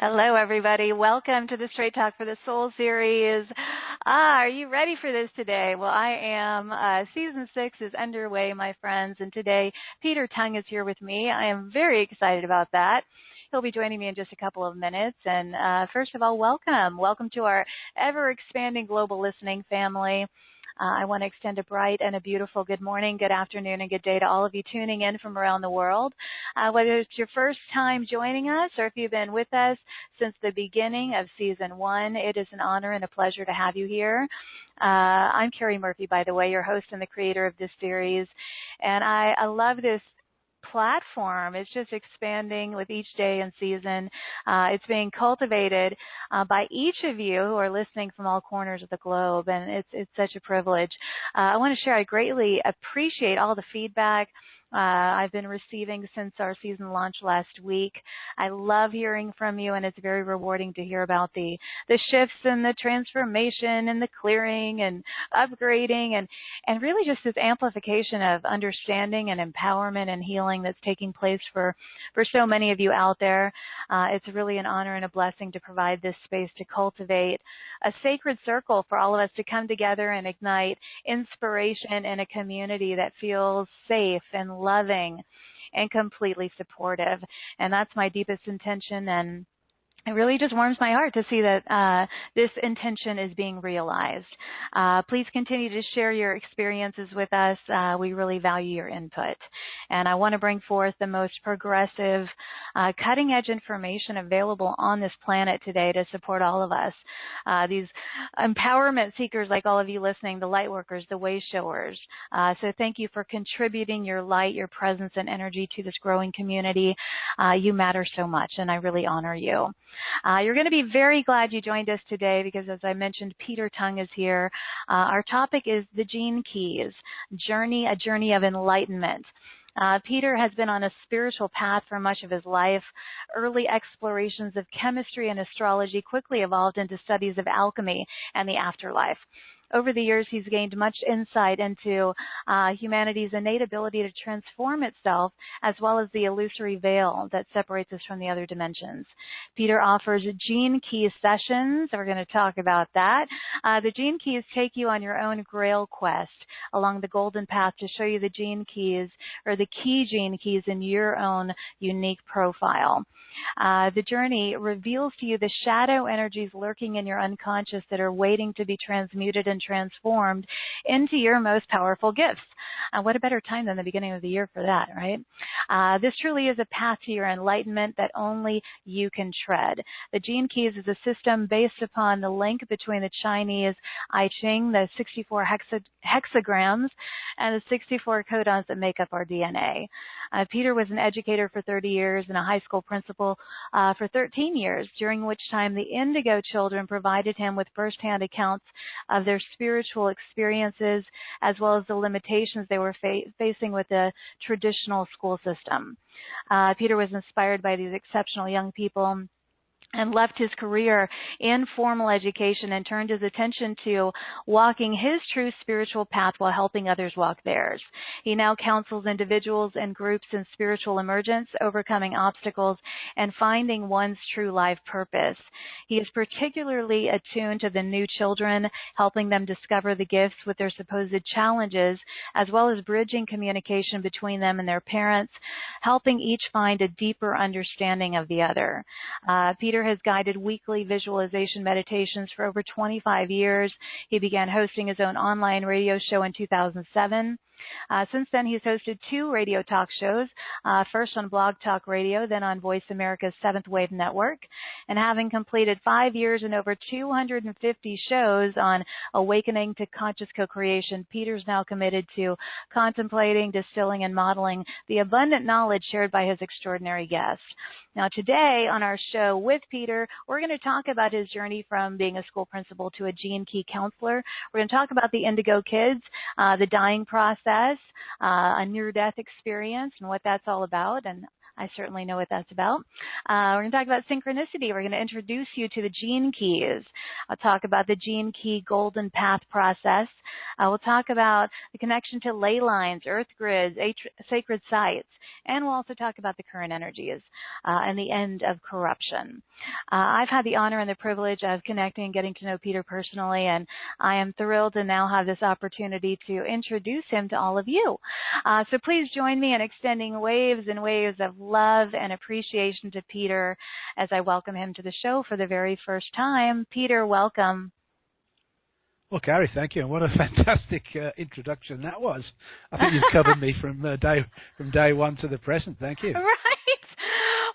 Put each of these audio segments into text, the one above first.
Hello, everybody. Welcome to the Straight Talk for the Soul series. Are you ready for this today? Well, I am. Season 6 is underway, my friends, and today Peter Tung is here with me. I am very excited about that. He'll be joining me in just a couple of minutes. And first of all, welcome. Welcome to our ever-expanding global listening family. I want to extend a bright and a beautiful good morning, good afternoon, and good day to all of you tuning in from around the world. Whether it's your first time joining us or if you've been with us since the beginning of Season 1, it is an honor and a pleasure to have you here. I'm Cari Murphy, by the way, your host and the creator of this series, and I love this platform. It's just expanding with each day and season. It's being cultivated by each of you who are listening from all corners of the globe, and it's such a privilege. I want to share I greatly appreciate all the feedback I've been receiving since our season launch last week. I love hearing from you, and it's very rewarding to hear about the shifts and the transformation and the clearing and upgrading and really just this amplification of understanding and empowerment and healing that's taking place for so many of you out there. It's really an honor and a blessing to provide this space to cultivate a sacred circle for all of us to come together and ignite inspiration in a community that feels safe and loving and completely supportive. And that's my deepest intention, and it really just warms my heart to see that this intention is being realized. Please continue to share your experiences with us. We really value your input. And I want to bring forth the most progressive, cutting-edge information available on this planet today to support all of us. These empowerment seekers like all of you listening, the light workers, the way showers. So thank you for contributing your light, your presence, and energy to this growing community. You matter so much, and I really honor you. You're going to be very glad you joined us today because, as I mentioned, Peter Tung is here. Our topic is the Gene Keys, a journey of enlightenment. Peter has been on a spiritual path for much of his life. Early explorations of chemistry and astrology quickly evolved into studies of alchemy and the afterlife. Over the years, he's gained much insight into humanity's innate ability to transform itself, as well as the illusory veil that separates us from the other dimensions. Peter offers Gene Keys sessions. We're going to talk about that. The Gene Keys take you on your own Grail Quest along the golden path to show you the Gene Keys, or the key Gene Keys, in your own unique profile. The journey reveals to you the shadow energies lurking in your unconscious that are waiting to be transmuted and transformed into your most powerful gifts. What a better time than the beginning of the year for that, right? This truly is a path to your enlightenment that only you can tread. The Gene Keys is a system based upon the link between the Chinese Ching, the 64 hexagrams, and the 64 codons that make up our DNA. Peter was an educator for 30 years and a high school principal for 13 years, during which time the Indigo children provided him with firsthand accounts of their spiritual experiences, as well as the limitations they were facing with the traditional school system. Peter was inspired by these exceptional young people and left his career in formal education and turned his attention to walking his true spiritual path while helping others walk theirs. He now counsels individuals and groups in spiritual emergence, overcoming obstacles, and finding one's true life purpose. He is particularly attuned to the new children, helping them discover the gifts with their supposed challenges, as well as bridging communication between them and their parents, helping each find a deeper understanding of the other. Peter has guided weekly visualization meditations for over 25 years. He began hosting his own online radio show in 2007. Since then, he's hosted 2 radio talk shows, first on Blog Talk Radio, then on Voice America's 7th Wave Network. And having completed 5 years and over 250 shows on awakening to conscious co-creation, Peter's now committed to contemplating, distilling, and modeling the abundant knowledge shared by his extraordinary guests. Now, today on our show with Peter, we're going to talk about his journey from being a school principal to a Gene Key counselor. We're going to talk about the Indigo kids, the dying process, a near-death experience, and what that's all about. And I certainly know what that's about. We're going to talk about synchronicity. We're going to introduce you to the gene keys. I'll talk about the gene key golden path process. We'll talk about the connection to ley lines, earth grids, sacred sites, and we'll also talk about the current energies and the end of corruption. I've had the honor and the privilege of connecting and getting to know Peter personally, and I am thrilled to now have this opportunity to introduce him to all of you. So please join me in extending waves and waves of love and appreciation to Peter as I welcome him to the show for the very first time. Peter, welcome. Well, Cari, thank you. And what a fantastic introduction that was. I think you've covered me from day one to the present. Thank you. Right.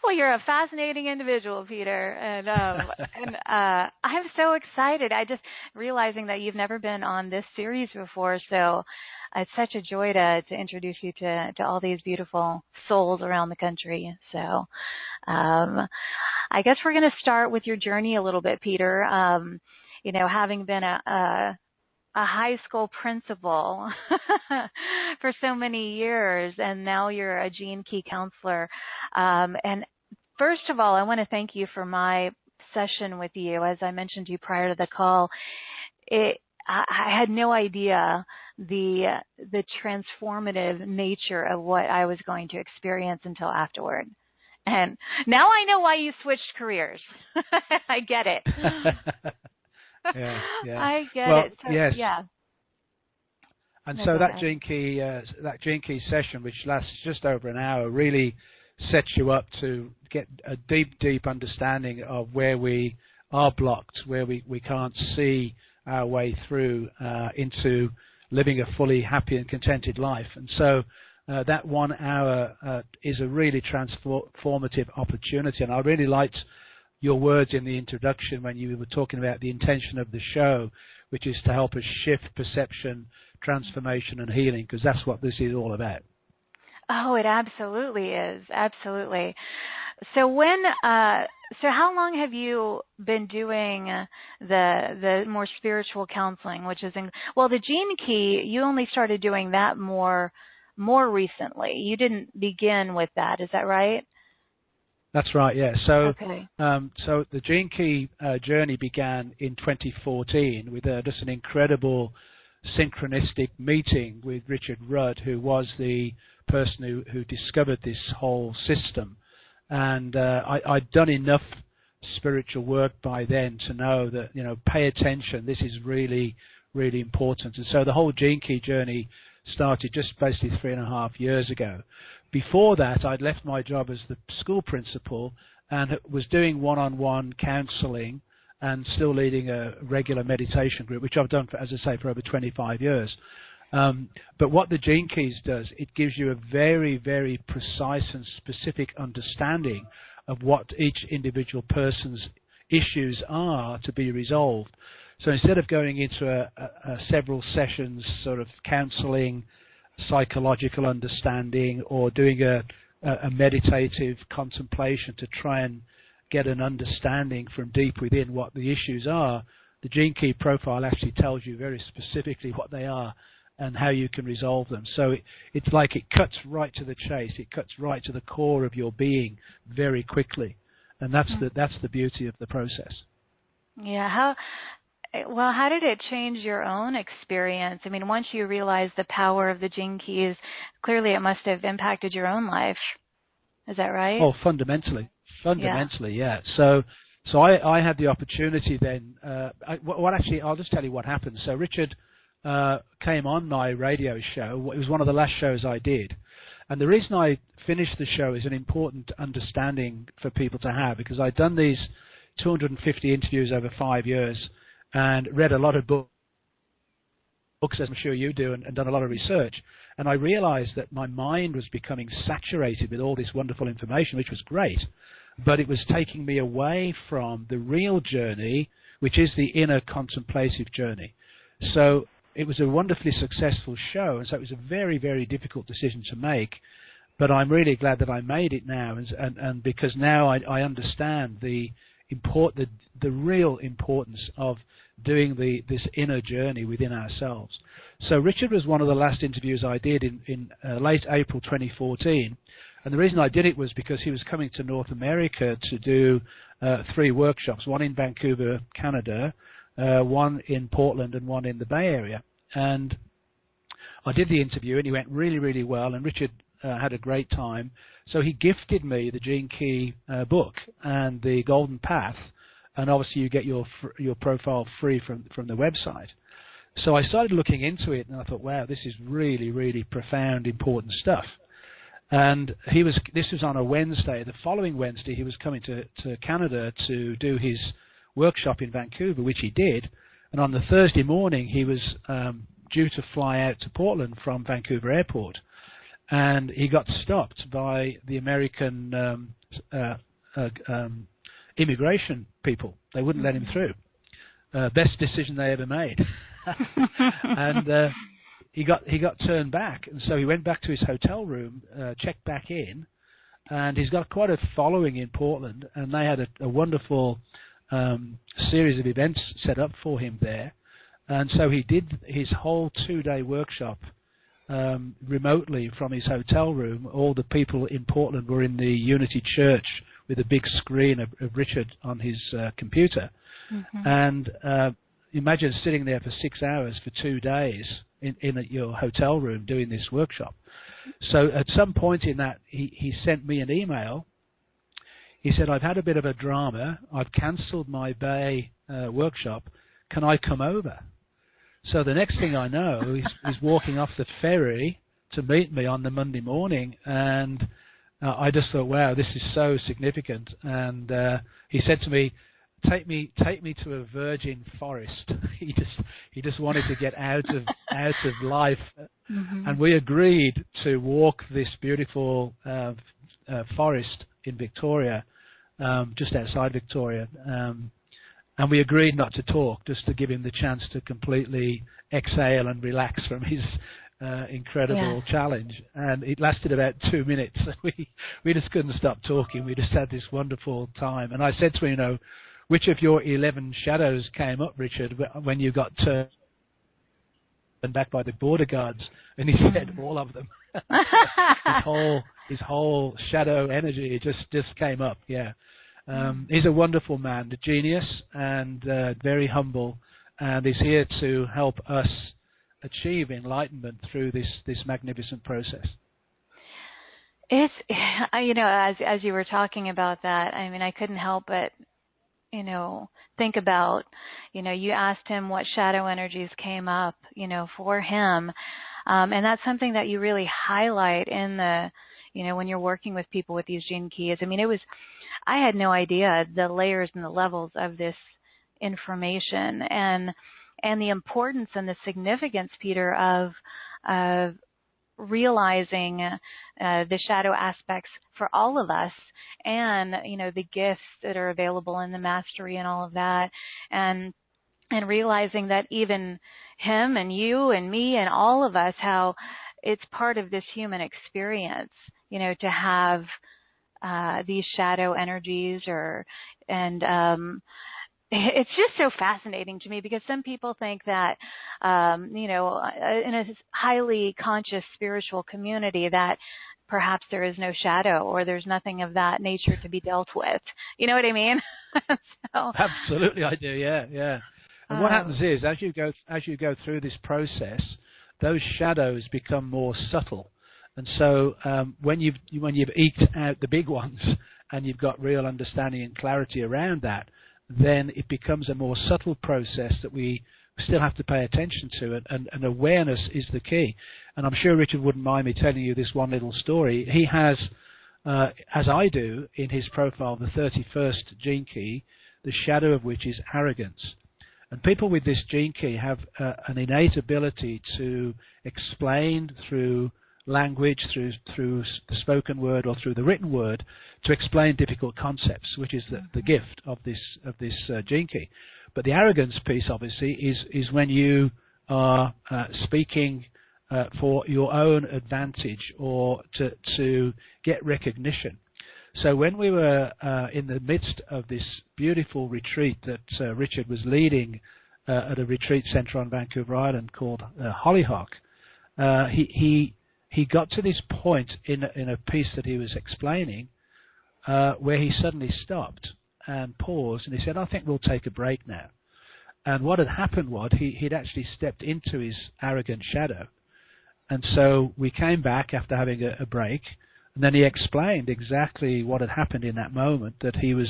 Well, you're a fascinating individual, Peter, and I'm so excited. I just realizing that you've never been on this series before, so it's such a joy to introduce you to all these beautiful souls around the country. So, I guess we're going to start with your journey a little bit, Peter. You know, having been a high school principal for so many years, and now you're a gene key counselor. And first of all, I want to thank you for my session with you. As I mentioned to you prior to the call, I had no idea the transformative nature of what I was going to experience until afterward. And now I know why you switched careers. I get it. Yeah. I get it. So, yes. Yeah. And so that gene key session, which lasts just over an hour, really sets you up to get a deep understanding of where we are blocked, where we can't see our way through into living a fully happy and contented life. And so that 1 hour is a really transformative opportunity. And I really liked your words in the introduction when you were talking about the intention of the show, which is to help us shift perception, transformation, and healing, because that's what this is all about. Oh, it absolutely is. Absolutely. So so how long have you been doing the more spiritual counseling, which is the gene key, you only started doing that more recently. You didn't begin with that, is that right? That's right, yeah. So, okay. So the gene key journey began in 2014 with just an incredible synchronistic meeting with Richard Rudd, who was the person who discovered this whole system. And I'd done enough spiritual work by then to know that, pay attention, this is really, really important. And so the whole gene key journey started just basically 3.5 years ago. Before that, I'd left my job as the school principal and was doing one-on-one counseling and still leading a regular meditation group, which I've done, for over 25 years. But what the Gene Keys does, it gives you a very, very precise and specific understanding of what each individual person's issues are to be resolved. So instead of going into a several sessions sort of counseling, psychological understanding, or doing a meditative contemplation to try and get an understanding from deep within what the issues are, the Gene Key Profile actually tells you very specifically what they are and how you can resolve them. So it's like it cuts right to the chase. It cuts right to the core of your being very quickly, and that's the beauty of the process. Yeah. How did it change your own experience? I mean, once you realized the power of the Gene Keys, clearly it must have impacted your own life. Is that right? Oh, fundamentally, yeah. So I had the opportunity then. I'll just tell you what happened. So Richard came on my radio show. It was one of the last shows I did. And the reason I finished the show is an important understanding for people to have, because I'd done these 250 interviews over 5 years and read a lot of books, as I'm sure you do, and done a lot of research. And I realized that my mind was becoming saturated with all this wonderful information, which was great, but it was taking me away from the real journey, which is the inner contemplative journey. So it was a wonderfully successful show, and so it was a very, very difficult decision to make. But I'm really glad that I made it now, and because now I understand the real importance of doing this inner journey within ourselves. So Richard was one of the last interviews I did in late April 2014, And the reason I did it was because he was coming to North America to do 3 workshops, one in Vancouver, Canada, one in Portland, and one in the Bay Area. And I did the interview, and he went really, really well, and Richard had a great time. So he gifted me the Gene Key book and the Golden Path, and obviously you get your profile free from the website. So I started looking into it, and I thought, wow, this is really, really profound, important stuff. And this was on a Wednesday. The following Wednesday, he was coming to Canada to do his workshop in Vancouver, which he did. And on the Thursday morning, he was due to fly out to Portland from Vancouver Airport. And he got stopped by the American immigration people. They wouldn't let him through. Best decision they ever made. And he got turned back, and so he went back to his hotel room, checked back in, and he's got quite a following in Portland, and they had a wonderful series of events set up for him there. And so he did his whole 2-day workshop remotely from his hotel room. All the people in Portland were in the Unity Church with a big screen of Richard on his computer. Mm-hmm. And imagine sitting there for 6 hours for 2 days in your hotel room doing this workshop. So at some point in that, he sent me an email. He said, I've had a bit of a drama. I've cancelled my Bay workshop. Can I come over? So the next thing I know, he's walking off the ferry to meet me on the Monday morning, and I just thought, wow, this is so significant. And he said to me, Take me to a virgin forest. He just wanted to get out of life, mm-hmm. And we agreed to walk this beautiful forest in Victoria, just outside Victoria, and we agreed not to talk, just to give him the chance to completely exhale and relax from his incredible challenge. And it lasted about 2 minutes. We just couldn't stop talking. We just had this wonderful time. And I said to him, which of your 11 shadows came up, Richard, when you got turned back by the border guards? And he said, all of them. his whole shadow energy just came up. Yeah, he's a wonderful man, a genius, and very humble, and he's here to help us achieve enlightenment through this magnificent process. It's, as you were talking about that, I mean, I couldn't help but think about, you asked him what shadow energies came up, for him. And that's something that you really highlight in when you're working with people with these gene keys. I mean, I had no idea the layers and the levels of this information and the importance and the significance, Peter, of realizing the shadow aspects for all of us, and the gifts that are available in the mastery and all of that, and realizing that even him and you and me and all of us, how it's part of this human experience, to have these shadow energies, it's just so fascinating to me, because some people think that, in a highly conscious spiritual community, that perhaps there is no shadow or there's nothing of that nature to be dealt with. You know what I mean? So, absolutely, I do. Yeah. And what happens is, as you go through this process, those shadows become more subtle. And so when you've eked out the big ones and you've got real understanding and clarity around that, then it becomes a more subtle process that we still have to pay attention to, and awareness is the key. And I'm sure Richard wouldn't mind me telling you this one little story. He has, as I do, in his profile, the 31st gene key, the shadow of which is arrogance. And people with this gene key have an innate ability to explain through language, through the spoken word or through the written word, to explain difficult concepts, which is the gift of this gene key. But the arrogance piece, obviously, is when you are speaking for your own advantage or to get recognition. So when we were in the midst of this beautiful retreat that Richard was leading at a retreat centre on Vancouver Island called Hollyhock, he he got to this point in a piece that he was explaining where he suddenly stopped and paused, and he said, I think we'll take a break now. And what had happened was he'd actually stepped into his arrogant shadow. And so we came back after having a break, and then he explained exactly what had happened in that moment, that he was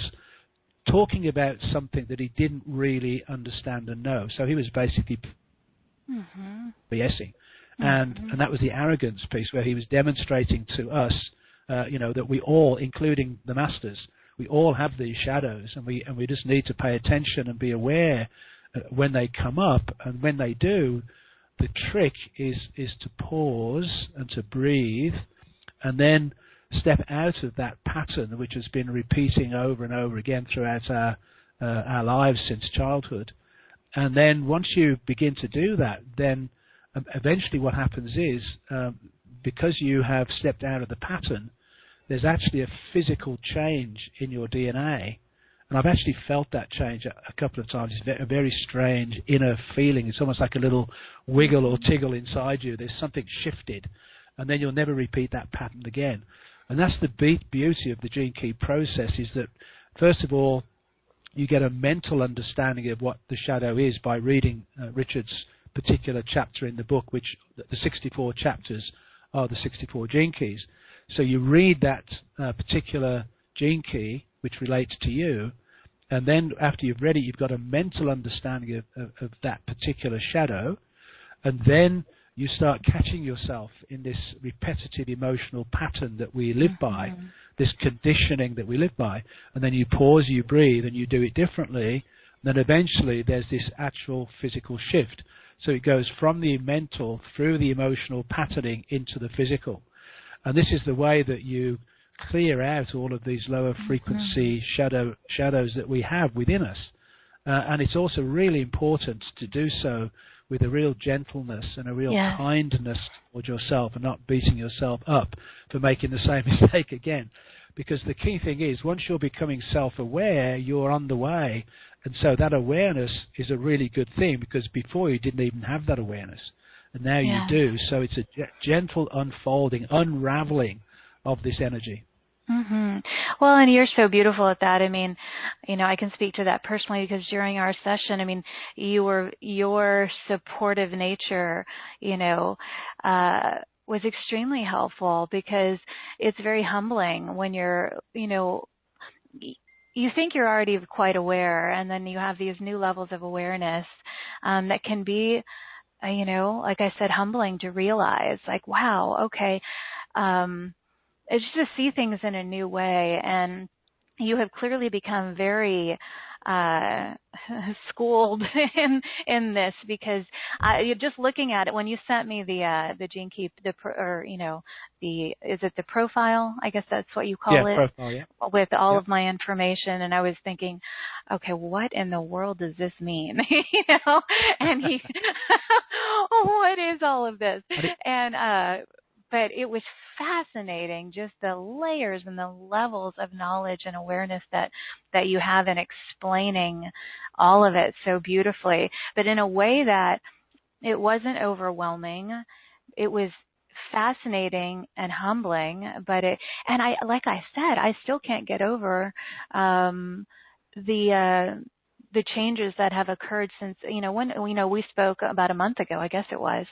talking about something that he didn't really understand and know. So he was basically BSing. And that was the arrogance piece, where he was demonstrating to us, that we all, including the masters, we all have these shadows, and we just need to pay attention and be aware when they come up. And when they do, the trick is to pause and to breathe, and then step out of that pattern which has been repeating over and over again throughout our lives since childhood. And then once you begin to do that, then eventually what happens is, because you have stepped out of the pattern, there's actually a physical change in your DNA. And I've actually felt that change a couple of times. It's a very strange inner feeling. It's almost like a little wiggle or tiggle inside you. There's something shifted, and then you'll never repeat that pattern again. And that's the beauty of the Gene Key process, is that, first of all, you get a mental understanding of what the shadow is by reading Richard's particular chapter in the book, which the 64 chapters are the 64 Gene Keys. So you read that particular Gene Key, which relates to you, and then after you've read it, you've got a mental understanding of that particular shadow, and then you start catching yourself in this repetitive emotional pattern that we live by, this conditioning that we live by, and then you pause, you breathe, and you do it differently, and then eventually there's this actual physical shift. So it goes from the mental through the emotional patterning into the physical. And this is the way that you clear out all of these lower frequency shadows that we have within us. And it's also really important to do so with a real gentleness and a real kindness towards yourself, and not beating yourself up for making the same mistake again. Because the key thing is, once you're becoming self-aware, you're on the way. And so that awareness is a really good thing, because before you didn't even have that awareness. And now you do. So it's a gentle unfolding, unraveling of this energy. Well, and you're so beautiful at that. I mean, I can speak to that personally, because during our session, I mean, your supportive nature, was extremely helpful, because it's very humbling when you're, you think you're already quite aware, and then you have these new levels of awareness that can be, like I said, humbling to realize, like, wow, okay, it's just to see things in a new way. And you have clearly become very schooled in this, because you're just looking at it. When you sent me the Gene Key, is it the profile? I guess that's what you call it. Profile, with all of my information, and I was thinking, okay, what in the world does this mean? And what is all of this? And but it was fascinating, just the layers and the levels of knowledge and awareness that you have in explaining all of it so beautifully, but in a way that it wasn't overwhelming. It was fascinating and humbling, but like I said, I still can't get over the changes that have occurred since, when we spoke about a month ago, I guess it was,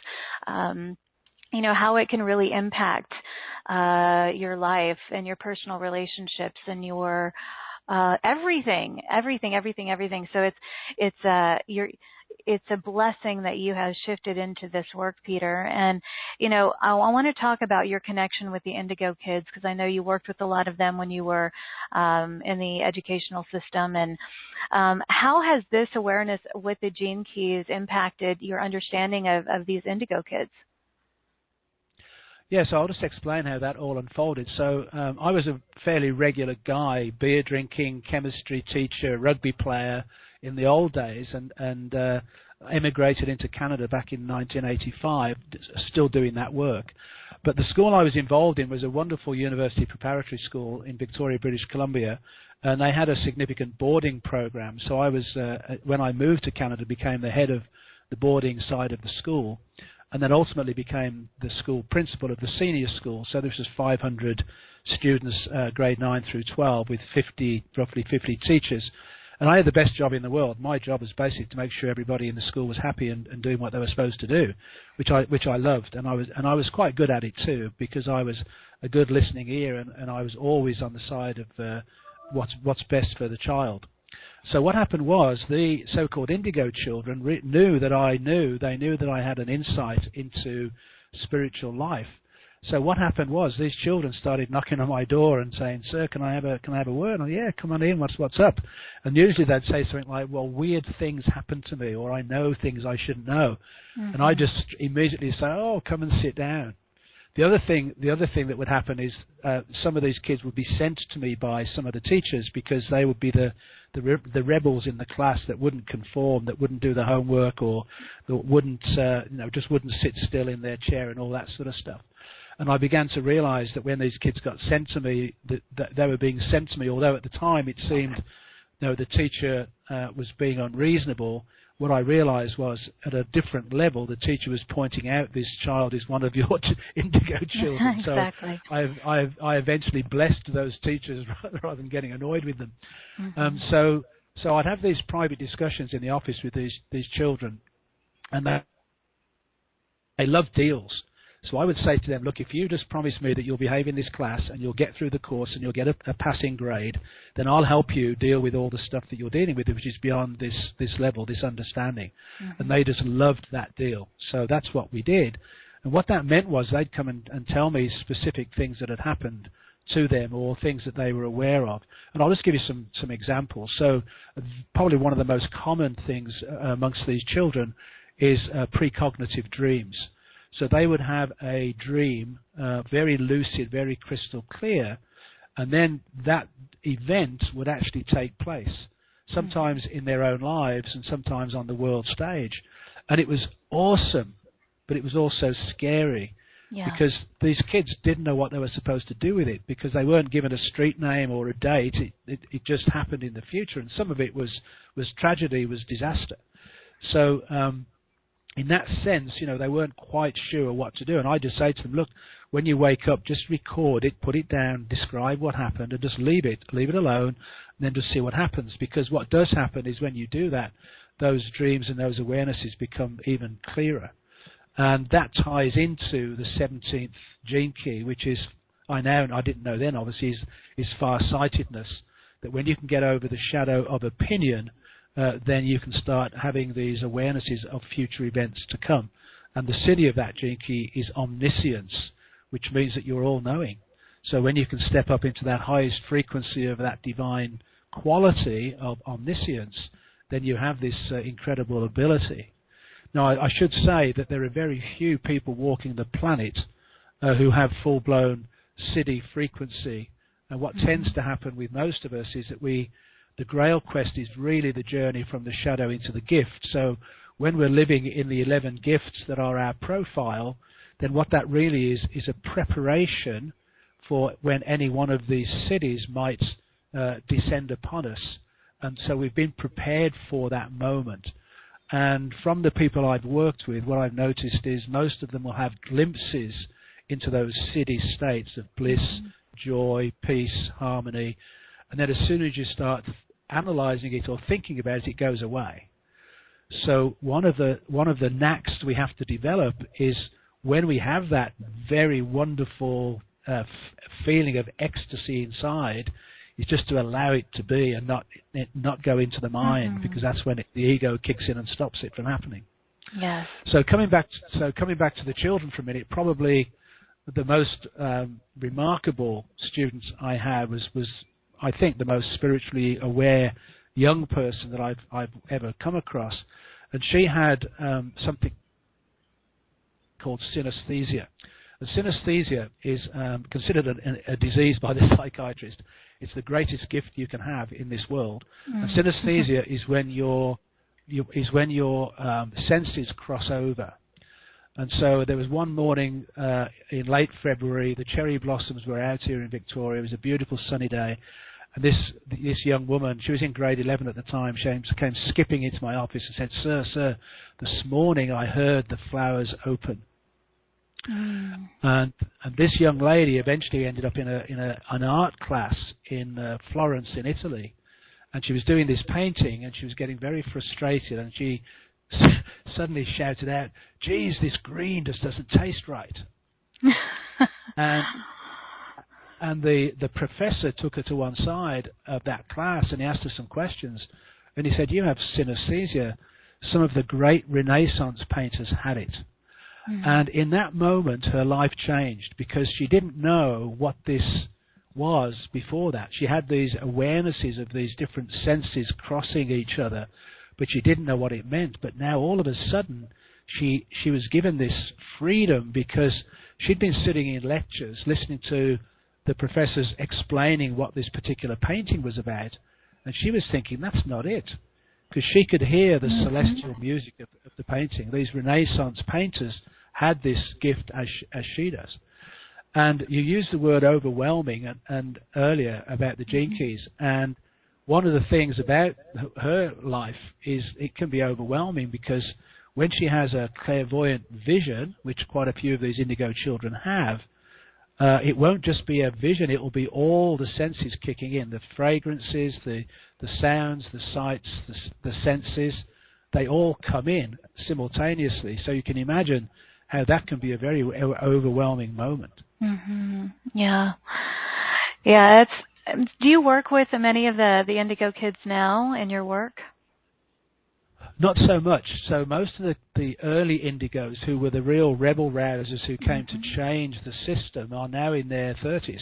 how it can really impact your life and your personal relationships and your everything. So it's a blessing that you have shifted into this work, Peter. And I want to talk about your connection with the Indigo kids, because I know you worked with a lot of them when you were in the educational system. And how has this awareness with the Gene Keys impacted your understanding of these Indigo kids? Yeah, so I'll just explain how that all unfolded. So I was a fairly regular guy, beer drinking, chemistry teacher, rugby player in the old days, and emigrated into Canada back in 1985, still doing that work. But the school I was involved in was a wonderful university preparatory school in Victoria, British Columbia, and they had a significant boarding program. So I was, when I moved to Canada, became the head of the boarding side of the school. and then ultimately became the school principal of the senior school. So this was 500 students, grade 9 through 12, with roughly 50 teachers. And I had the best job in the world. My job was basically to make sure everybody in the school was happy and doing what they were supposed to do, which I loved. And I was quite good at it too, because I was a good listening ear, and I was always on the side of what's best for the child. So what happened was the so-called Indigo children knew that I had an insight into spiritual life. So what happened was these children started knocking on my door and saying, "Sir, can I have a word?" And yeah, come on in. What's up? And usually they'd say something like, "Well, weird things happen to me, or I know things I shouldn't know," and I just immediately say, "Oh, come and sit down." The other thing that would happen is some of these kids would be sent to me by some of the teachers, because they would be the rebels in the class that wouldn't conform, that wouldn't do the homework, or that wouldn't just wouldn't sit still in their chair and all that sort of stuff. And I began to realize that when these kids got sent to me, that they were being sent to me, although at the time it seemed the teacher was being unreasonable. What I realized was, at a different level, the teacher was pointing out, this child is one of your Indigo children. Exactly. So I eventually blessed those teachers rather than getting annoyed with them. So I'd have these private discussions in the office with these children, and they love deals. So I would say to them, look, if you just promise me that you'll behave in this class and you'll get through the course and you'll get a passing grade, then I'll help you deal with all the stuff that you're dealing with, which is beyond this level, this understanding. And they just loved that deal. So that's what we did. And what that meant was they'd come and tell me specific things that had happened to them, or things that they were aware of. And I'll just give you some examples. So probably one of the most common things amongst these children is precognitive dreams. So they would have a dream, very lucid, very crystal clear, and then that event would actually take place, sometimes in their own lives and sometimes on the world stage. And it was awesome, but it was also scary, because these kids didn't know what they were supposed to do with it, because they weren't given a street name or a date. It just happened in the future, and some of it was tragedy, was disaster. So in that sense, they weren't quite sure what to do. And I just say to them, look, when you wake up, just record it, put it down, describe what happened, and just leave it alone, and then just see what happens. Because what does happen is when you do that, those dreams and those awarenesses become even clearer. And that ties into the 17th gene key, which is, I didn't know then, obviously, is far-sightedness. That when you can get over the shadow of opinion, then you can start having these awarenesses of future events to come. And the siddhi of that gene key is omniscience, which means that you're all-knowing. So when you can step up into that highest frequency of that divine quality of omniscience, then you have this incredible ability. Now, I should say that there are very few people walking the planet who have full-blown siddhi frequency. And what tends to happen with most of us is that the Grail Quest is really the journey from the shadow into the gift. So when we're living in the 11 gifts that are our profile, then what that really is a preparation for when any one of these siddhis might descend upon us. And so we've been prepared for that moment. And from the people I've worked with, what I've noticed is most of them will have glimpses into those siddhi states of bliss, joy, peace, harmony. And then as soon as you start analyzing it or thinking about it, it goes away. So one of the knacks we have to develop is when we have that very wonderful feeling of ecstasy inside, is just to allow it to be and not go into the mind, because that's when the ego kicks in and stops it from happening. Yes. So coming back to the children for a minute, probably the most remarkable students I had was I think the most spiritually aware young person that I've ever come across, and she had something called synesthesia. And synesthesia is considered a disease by the psychiatrist. It's the greatest gift you can have in this world. And synesthesia is when your senses cross over. And so there was one morning in late February, the cherry blossoms were out here in Victoria. It was a beautiful sunny day. And this young woman, she was in grade 11 at the time, she came skipping into my office and said, "Sir, this morning I heard the flowers open." And this young lady eventually ended up in an art class in Florence in Italy, and she was doing this painting and she was getting very frustrated, and she suddenly shouted out, "Geez, this green just doesn't taste right." And the professor took her to one side of that class and he asked her some questions, and he said, "You have synesthesia. Some of the great Renaissance painters had it." And in that moment, her life changed, because she didn't know what this was before that. She had these awarenesses of these different senses crossing each other, but she didn't know what it meant. But now, all of a sudden, she was given this freedom, because she'd been sitting in lectures, listening to the professors explaining what this particular painting was about, and she was thinking, that's not it. Because she could hear the celestial music of the painting. These Renaissance painters had this gift as she does. And you used the word overwhelming and earlier about the gene keys. And one of the things about her life is it can be overwhelming, because when she has a clairvoyant vision, which quite a few of these indigo children have, it won't just be a vision, it will be all the senses kicking in, the fragrances, the sounds, the sights, the senses, they all come in simultaneously. So you can imagine how that can be a very overwhelming moment. Yeah. Yeah. Do you work with many of the indigo kids now in your work? Not so much. So most of the early indigos, who were the real rebel rousers who came to change the system, are now in their 30s.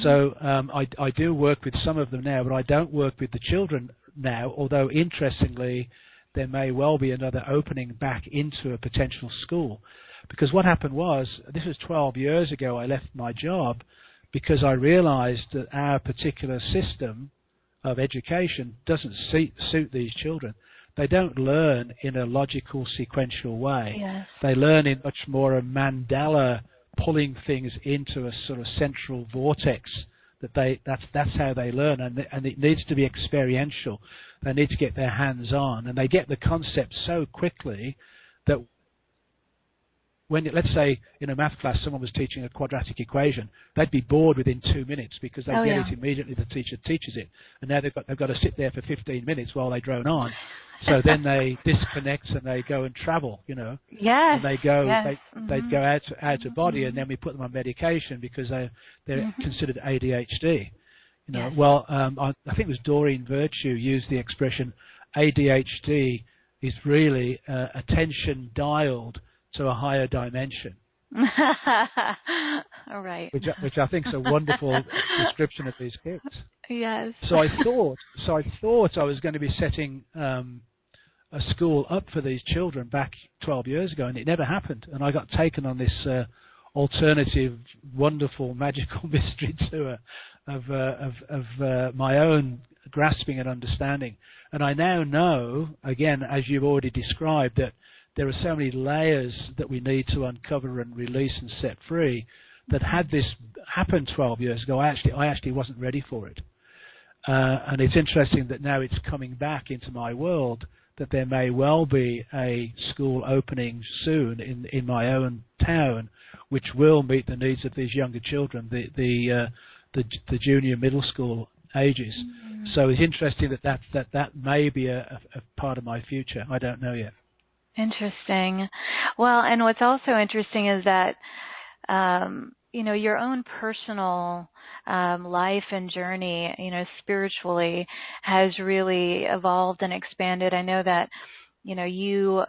So I do work with some of them now, but I don't work with the children now, although interestingly there may well be another opening back into a potential school. Because what happened was, this was 12 years ago, I left my job because I realized that our particular system of education doesn't suit these children. They don't learn in a logical, sequential way. Yes. They learn in much more a mandala, pulling things into a sort of central vortex. That's how they learn, and it needs to be experiential. They need to get their hands on, and they get the concept so quickly that when, let's say, in a math class, someone was teaching a quadratic equation, they'd be bored within 2 minutes because they get it immediately. The teacher teaches it, and now they've got to sit there for 15 minutes while they drone on. So then they disconnect and they go and travel, Yes. And they go, they'd go out of body, and then we put them on medication because they're considered ADHD. Yes. Well, I think it was Doreen Virtue used the expression ADHD is really attention dialed to a higher dimension. All right. Which I think is a wonderful description of these kids. Yes. So I thought I was going to be setting a school up for these children back 12 years ago, and it never happened. And I got taken on this alternative, wonderful, magical mystery tour of my own grasping and understanding. And I now know, again, as you've already described, that there are so many layers that we need to uncover and release and set free, that had this happened 12 years ago, I actually wasn't ready for it. And it's interesting that now it's coming back into my world, that there may well be a school opening soon in my own town, which will meet the needs of these younger children, the junior middle school ages. So it's interesting that may be a part of my future. I don't know yet. Interesting. Well, and what's also interesting is that your own personal life and journey, spiritually, has really evolved and expanded. I know that, you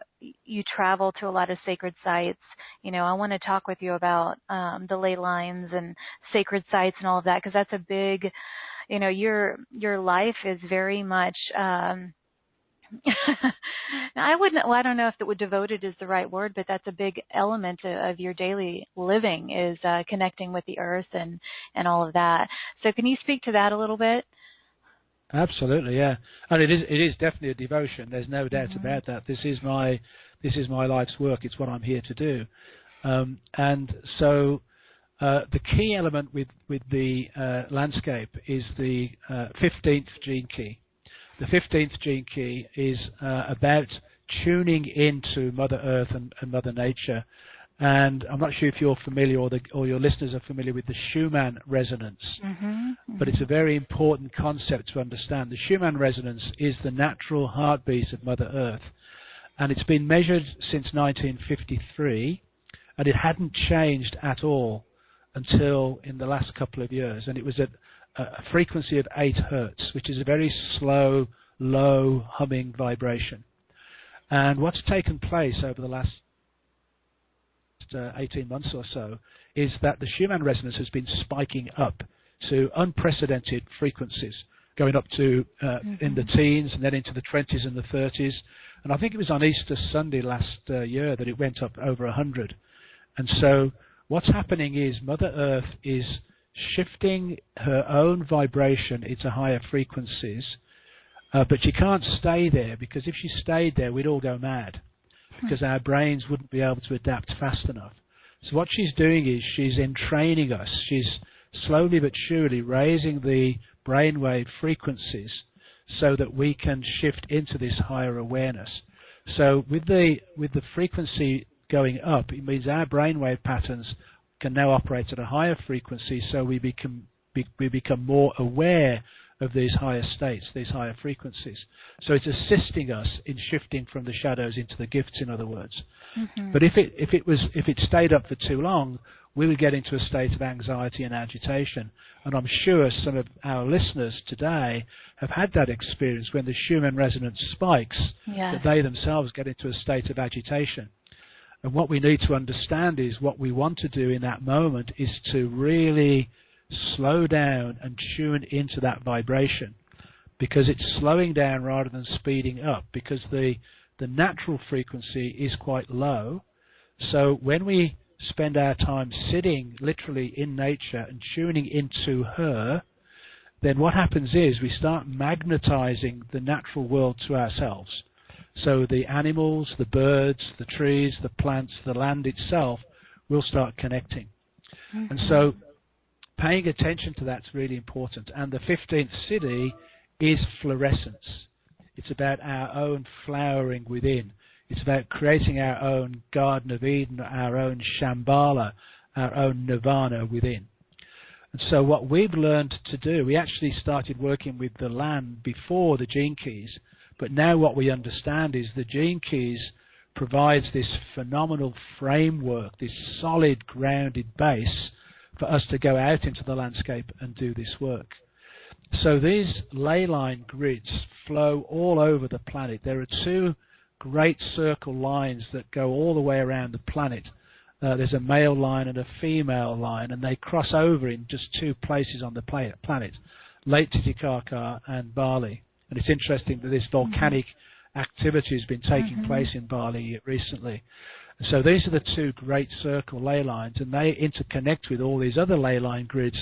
travel to a lot of sacred sites. I want to talk with you about the ley lines and sacred sites and all of that, because that's a big, your life is very much. Now, I don't know if devoted is the right word, but that's a big element of your daily living, is connecting with the earth and all of that. So can you speak to that a little bit? Absolutely, yeah. And it is definitely a devotion. There's no doubt about that. This is my life's work. It's what I'm here to do. And so The key element with the landscape is the 15th gene key. The 15th gene key is about tuning into Mother Earth and Mother Nature. And I'm not sure if you're familiar or your listeners are familiar with the Schumann resonance, but it's a very important concept to understand. The Schumann resonance is the natural heartbeat of Mother Earth, and it's been measured since 1953, and it hadn't changed at all until in the last couple of years, and it was at a frequency of 8 hertz, which is a very slow, low humming vibration. And what's taken place over the last 18 months or so is that the Schumann resonance has been spiking up to unprecedented frequencies, going up to in the teens and then into the 20s and the 30s. And I think it was on Easter Sunday last year that it went up over 100. And so what's happening is Mother Earth is shifting her own vibration into higher frequencies, but she can't stay there, because if she stayed there, we'd all go mad, because our brains wouldn't be able to adapt fast enough. So what she's doing is she's entraining us. She's slowly but surely raising the brainwave frequencies so that we can shift into this higher awareness. So with the frequency going up, it means our brainwave patterns can now operate at a higher frequency, so we become more aware of these higher states, these higher frequencies. So it's assisting us in shifting from the shadows into the gifts, in other words. But if it stayed up for too long, we would get into a state of anxiety and agitation. And I'm sure some of our listeners today have had that experience when the Schumann resonance spikes, that they themselves get into a state of agitation. And what we need to understand is what we want to do in that moment is to really slow down and tune into that vibration, because it's slowing down rather than speeding up, because the natural frequency is quite low. So when we spend our time sitting literally in nature and tuning into her, then what happens is we start magnetizing the natural world to ourselves. So the animals, the birds, the trees, the plants, the land itself will start connecting. And so paying attention to that's really important. And the 15th Siddhi is fluorescence. It's about our own flowering within. It's about creating our own Garden of Eden, our own Shambhala, our own Nirvana within. And so what we've learned to do, we actually started working with the land before the Gene Keys, but now what we understand is the Gene Keys provides this phenomenal framework, this solid grounded base for us to go out into the landscape and do this work. So these ley line grids flow all over the planet. There are 2 great circle lines that go all the way around the planet. There's a male line and a female line, and they cross over in just 2 places on the planet, Lake Titicaca and Bali. And it's interesting that this volcanic activity has been taking place in Bali recently. And so these are the 2 great circle ley lines, and they interconnect with all these other ley line grids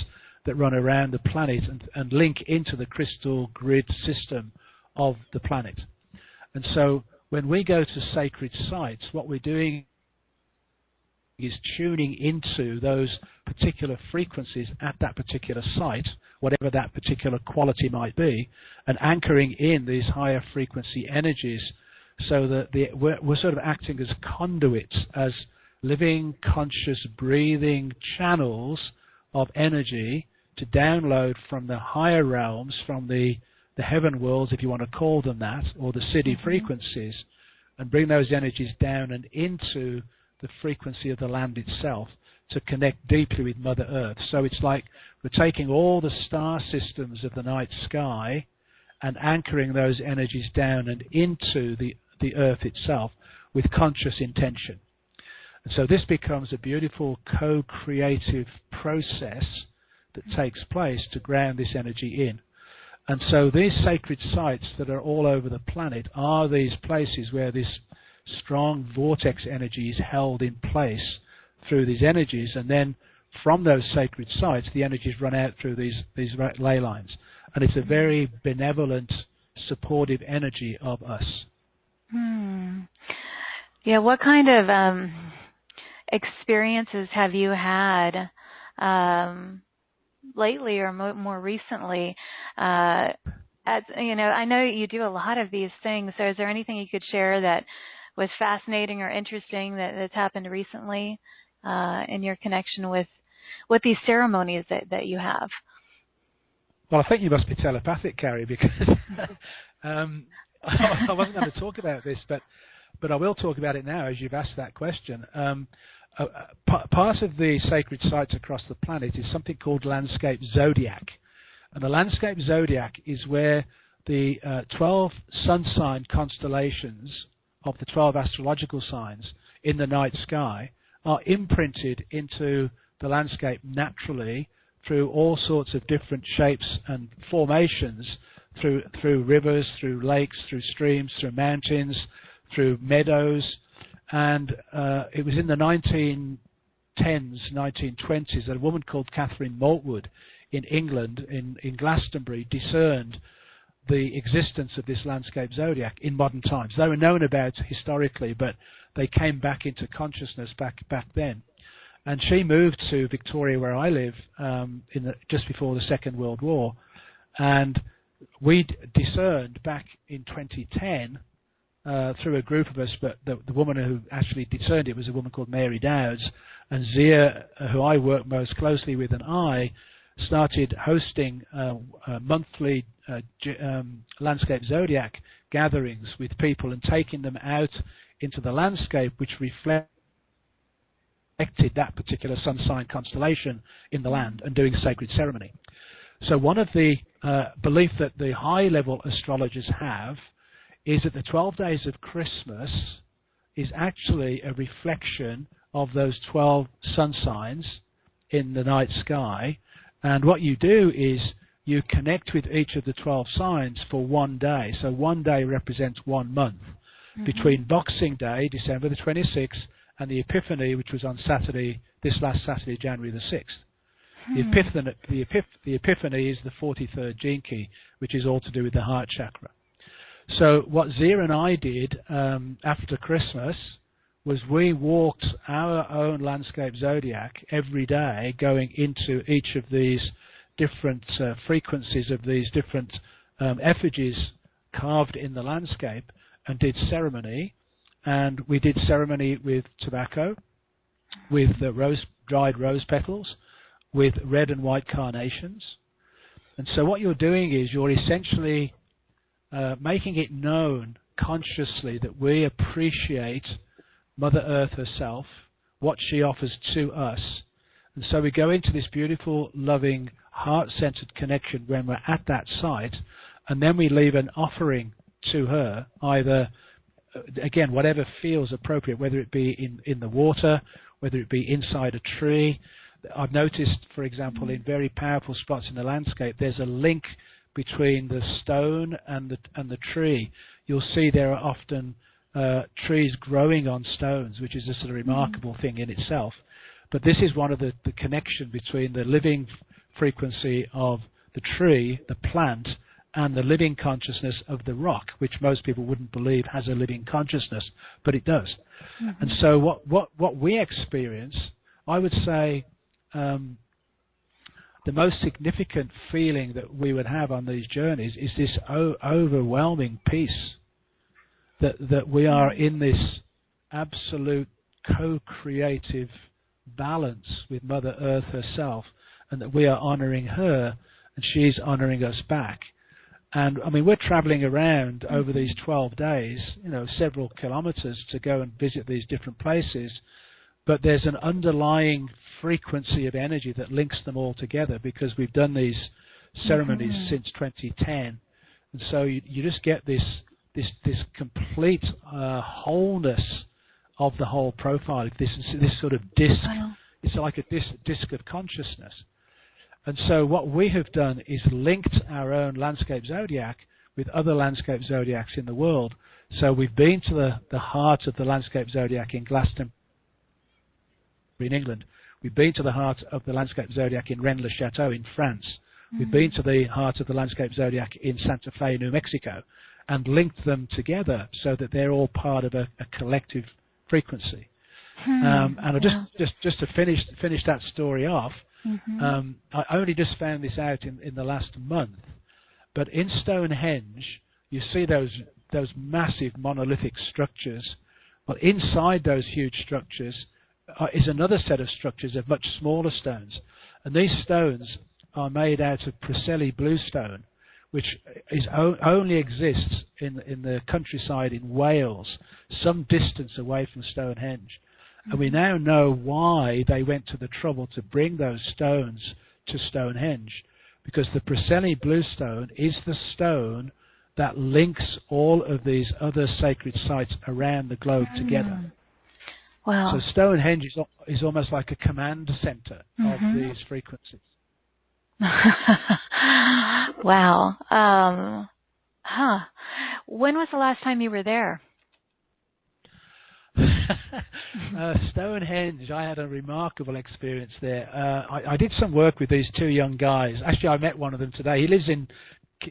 that run around the planet and link into the crystal grid system of the planet. And so when we go to sacred sites, what we're doing is tuning into those particular frequencies at that particular site, whatever that particular quality might be, and anchoring in these higher frequency energies, so that we're sort of acting as conduits, as living, conscious, breathing channels of energy to download from the higher realms, from the heaven worlds, if you want to call them that, or the Siddhi frequencies, and bring those energies down and into the frequency of the land itself to connect deeply with Mother Earth. So it's like we're taking all the star systems of the night sky and anchoring those energies down and into the Earth itself with conscious intention. And so this becomes a beautiful co-creative process that takes place to ground this energy in. And so these sacred sites that are all over the planet are these places where this strong vortex energy is held in place through these energies, and then from those sacred sites the energies run out through these ley lines. And it's a very benevolent, supportive energy of us. Yeah, what kind of experiences have you had lately or more recently. As you know, I know you do a lot of these things. So, is there anything you could share that was fascinating or interesting that's happened recently in your connection with these ceremonies that you have? Well, I think you must be telepathic, Cari, because I wasn't going to talk about this, but I will talk about it now as you've asked that question. Part of the sacred sites across the planet is something called landscape zodiac. And the landscape zodiac is where the 12 sun sign constellations of the 12 astrological signs in the night sky are imprinted into the landscape naturally through all sorts of different shapes and formations, through rivers, through lakes, through streams, through mountains, through meadows. And it was in the 1910s, 1920s that a woman called Catherine Maltwood in England, in Glastonbury, discerned the existence of this landscape zodiac in modern times. They were known about historically, but they came back into consciousness back then. And she moved to Victoria, where I live, just before the Second World War. And we discerned back in 2010, through a group of us, but the woman who actually discerned it was a woman called Mary Dowds. And Zia, who I work most closely with, and I started hosting monthly landscape zodiac gatherings with people and taking them out into the landscape, which reflected that particular sun sign constellation in the land, and doing sacred ceremony. So one of the belief that the high-level astrologers have is that the 12 days of Christmas is actually a reflection of those 12 sun signs in the night sky. And what you do is you connect with each of the 12 signs for one day. So one day represents 1 month. Mm-hmm. Between Boxing Day, December the 26th, and the Epiphany, which was on Saturday, this last Saturday, January the 6th. The Epiphany is the 43rd gene key, which is all to do with the heart chakra. So what Zia and I did after Christmas was we walked our own landscape zodiac every day, going into each of these different frequencies of these different effigies carved in the landscape, and did ceremony. And we did ceremony with tobacco, with dried rose petals, with red and white carnations. And so what you're doing is you're essentially making it known consciously that we appreciate Mother Earth herself, what she offers to us. And so we go into this beautiful, loving, heart-centered connection when we're at that site, and then we leave an offering to her, either, again, whatever feels appropriate, whether it be in the water, whether it be inside a tree. I've noticed, for example, in very powerful spots in the landscape, there's a link between the stone and the tree. You'll see there are often trees growing on stones, which is a sort of remarkable thing in itself. But this is one of the connection between the living frequency of the tree, the plant, and the living consciousness of the rock, which most people wouldn't believe has a living consciousness, but it does. Mm-hmm. And so what we experience, I would say, the most significant feeling that we would have on these journeys is this overwhelming peace, that we are in this absolute co-creative balance with Mother Earth herself, and that we are honoring her and she's honoring us back. And I mean, we're traveling around over these 12 days, several kilometers to go and visit these different places, but there's an underlying frequency of energy that links them all together, because we've done these ceremonies since 2010. And so you just get this complete wholeness of the whole profile, this sort of disc. Wow. It's like a disc of consciousness. And so what we have done is linked our own landscape zodiac with other landscape zodiacs in the world. So we've been to the heart of the landscape zodiac in Glastonbury in England. We've been to the heart of the landscape zodiac in Rennes-le-Château in France. We've been to the heart of the landscape zodiac in Santa Fe, New Mexico, and linked them together so that they're all part of a collective frequency. And just to finish that story off, I only just found this out in the last month. But in Stonehenge, you see those massive monolithic structures. Well, inside those huge structures is another set of structures of much smaller stones. And these stones are made out of Preseli bluestone, which only exists in the countryside in Wales, some distance away from Stonehenge. And we now know why they went to the trouble to bring those stones to Stonehenge, because the Preseli bluestone is the stone that links all of these other sacred sites around the globe together. Wow. So Stonehenge is almost like a command center of these frequencies. Wow. When was the last time you were there? Stonehenge, I had a remarkable experience there. I did some work with these two young guys. Actually, I met one of them today. He lives in,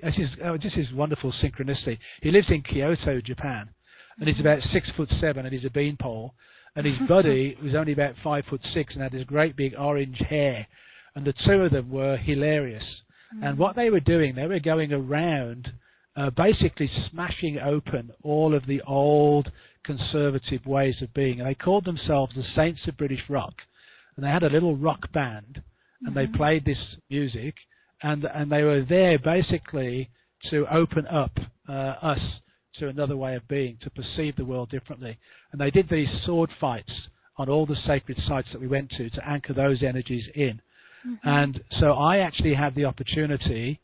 this is wonderful synchronicity. He lives in Kyoto, Japan, and he's about 6'7", and he's a beanpole. And his buddy was only about 5'6" and had this great big orange hair. And the two of them were hilarious. And what they were doing, they were going around basically smashing open all of the old conservative ways of being. And they called themselves the Saints of British Rock. And they had a little rock band, and they played this music, and they were there basically to open up us to another way of being, to perceive the world differently. And they did these sword fights on all the sacred sites that we went to anchor those energies in. And so I actually had the opportunity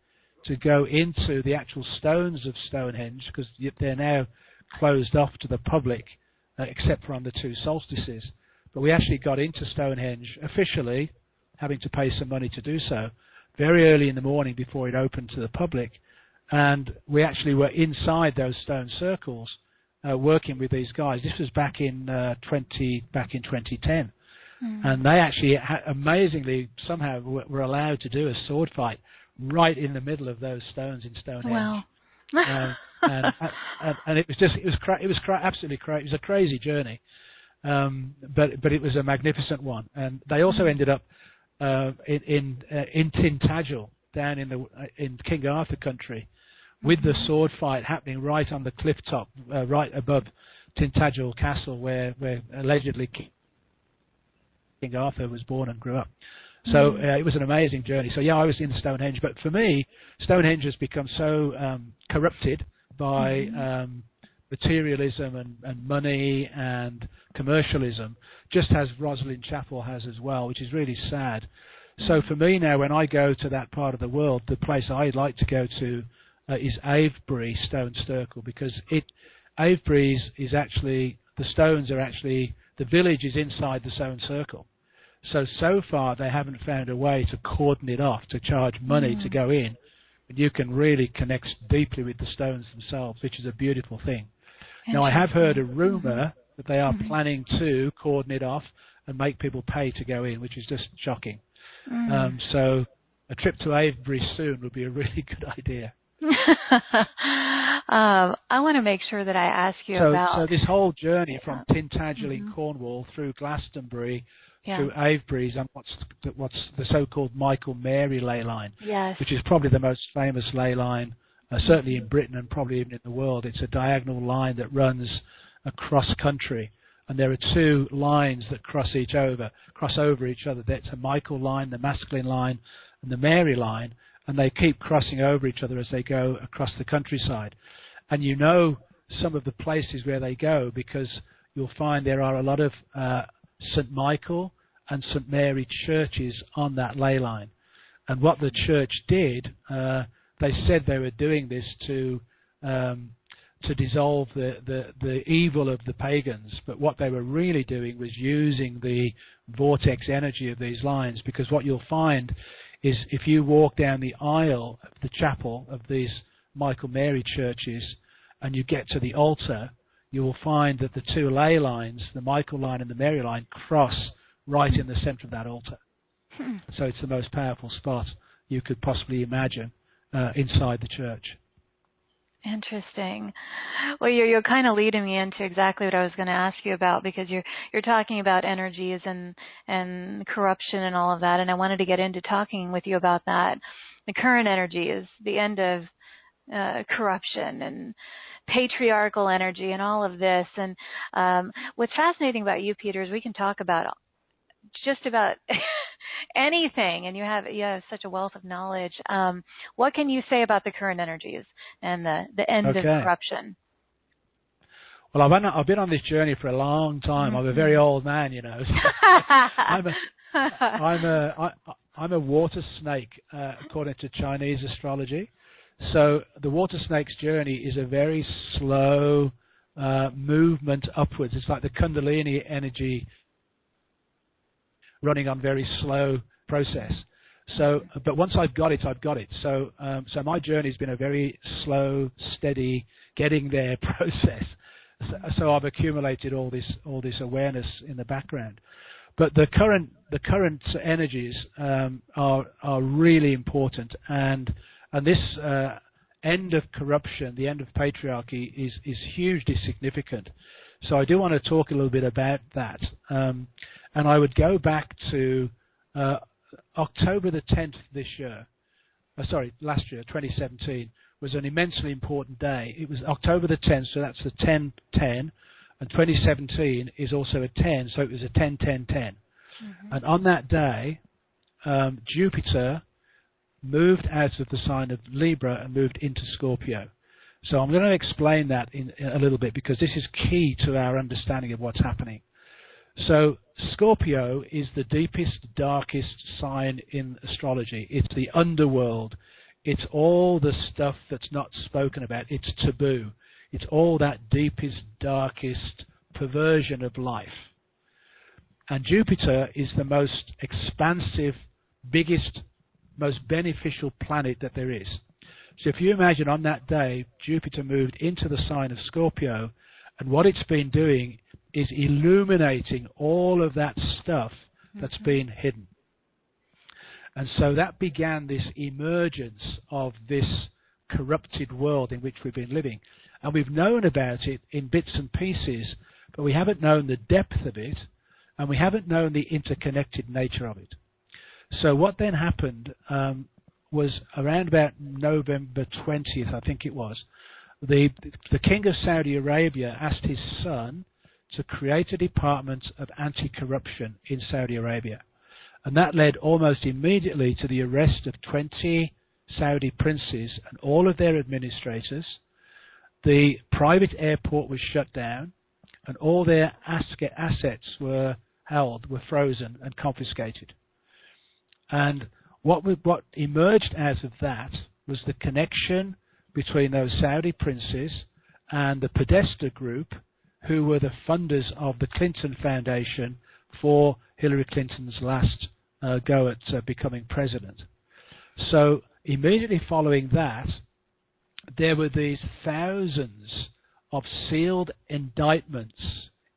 to go into the actual stones of Stonehenge, because they're now closed off to the public, except for on the two solstices. But we actually got into Stonehenge officially, having to pay some money to do so, very early in the morning before it opened to the public. And we actually were inside those stone circles, working with these guys. This was back in 2010. And they actually, amazingly, somehow were allowed to do a sword fight right in the middle of those stones in Stonehenge. Wow. And it was absolutely crazy. It was a crazy journey, but it was a magnificent one. And they also ended up in Tintagel, down in King Arthur country, with the sword fight happening right on the cliff top, right above Tintagel Castle, where allegedly King Arthur was born and grew up. So it was an amazing journey. So yeah, I was in Stonehenge, but for me, Stonehenge has become so corrupted by materialism and money and commercialism, just as Rosslyn Chapel has as well, which is really sad. So for me now, when I go to that part of the world, the place I'd like to go to is Avebury Stone Circle, because Avebury is actually, the stones are actually, the village is inside the stone circle. So far they haven't found a way to cordon it off, to charge money to go in. But you can really connect deeply with the stones themselves, which is a beautiful thing. Now, I have heard a rumor that they are planning to cordon it off and make people pay to go in, which is just shocking. So a trip to Avebury soon would be a really good idea. I want to make sure that I ask you about... So this whole journey from Tintagel in Cornwall through Glastonbury through Avebury and what's the so-called Michael Mary ley line, which is probably the most famous ley line, certainly in Britain and probably even in the world. It's a diagonal line that runs across country, and there are two lines that cross over each other. That's a Michael line, the masculine line, and the Mary line, and they keep crossing over each other as they go across the countryside. And you know some of the places where they go, because you'll find there are a lot of St. Michael and St. Mary churches on that ley line. And what the church did, they said they were doing this to dissolve the evil of the pagans, but what they were really doing was using the vortex energy of these lines, because what you'll find is if you walk down the aisle of the chapel of these Michael Mary churches and you get to the altar, you will find that the two ley lines, the Michael line and the Mary line, cross right in the center of that altar. So it's the most powerful spot you could possibly imagine inside the church. Interesting. Well, you're kind of leading me into exactly what I was going to ask you about, because you're talking about energies and corruption and all of that, and I wanted to get into talking with you about that. The current energy is the end of corruption and patriarchal energy and all of this. And what's fascinating about you, Peter, is we can talk about just about anything, and you have such a wealth of knowledge. What can you say about the current energies and the end of corruption? Well, I've been on this journey for a long time. Mm-hmm. I'm a very old man, you know. So I'm a water snake, according to Chinese astrology. So the water snake's journey is a very slow movement upwards. It's like the Kundalini energy running on very slow process. So, but once I've got it, I've got it. So, so my journey's been a very slow, steady, getting there process. So I've accumulated all this awareness in the background. But the current energies are really important, and this end of corruption, the end of patriarchy, is hugely significant. So I do want to talk a little bit about that. And I would go back to October the 10th this year. Last year, 2017, was an immensely important day. It was October the 10th, so that's the 10-10, and 2017 is also a 10, so it was a 10-10-10. Mm-hmm. And on that day, Jupiter moved out of the sign of Libra and moved into Scorpio. So I'm going to explain that in a little bit, because this is key to our understanding of what's happening. So Scorpio is the deepest, darkest sign in astrology. It's the underworld. It's all the stuff that's not spoken about. It's taboo. It's all that deepest, darkest perversion of life. And Jupiter is the most expansive, biggest, most beneficial planet that there is. So if you imagine on that day, Jupiter moved into the sign of Scorpio, and what it's been doing is illuminating all of that stuff that's been hidden. And so that began this emergence of this corrupted world in which we've been living. And we've known about it in bits and pieces, but we haven't known the depth of it, and we haven't known the interconnected nature of it. So what then happened was around about November 20th, I think it was, the king of Saudi Arabia asked his son to create a department of anti-corruption in Saudi Arabia. And that led almost immediately to the arrest of 20 Saudi princes and all of their administrators. The private airport was shut down, and all their assets were frozen and confiscated. And what emerged out of that was the connection between those Saudi princes and the Podesta group, who were the funders of the Clinton Foundation for Hillary Clinton's last go at becoming president. So immediately following that, there were these thousands of sealed indictments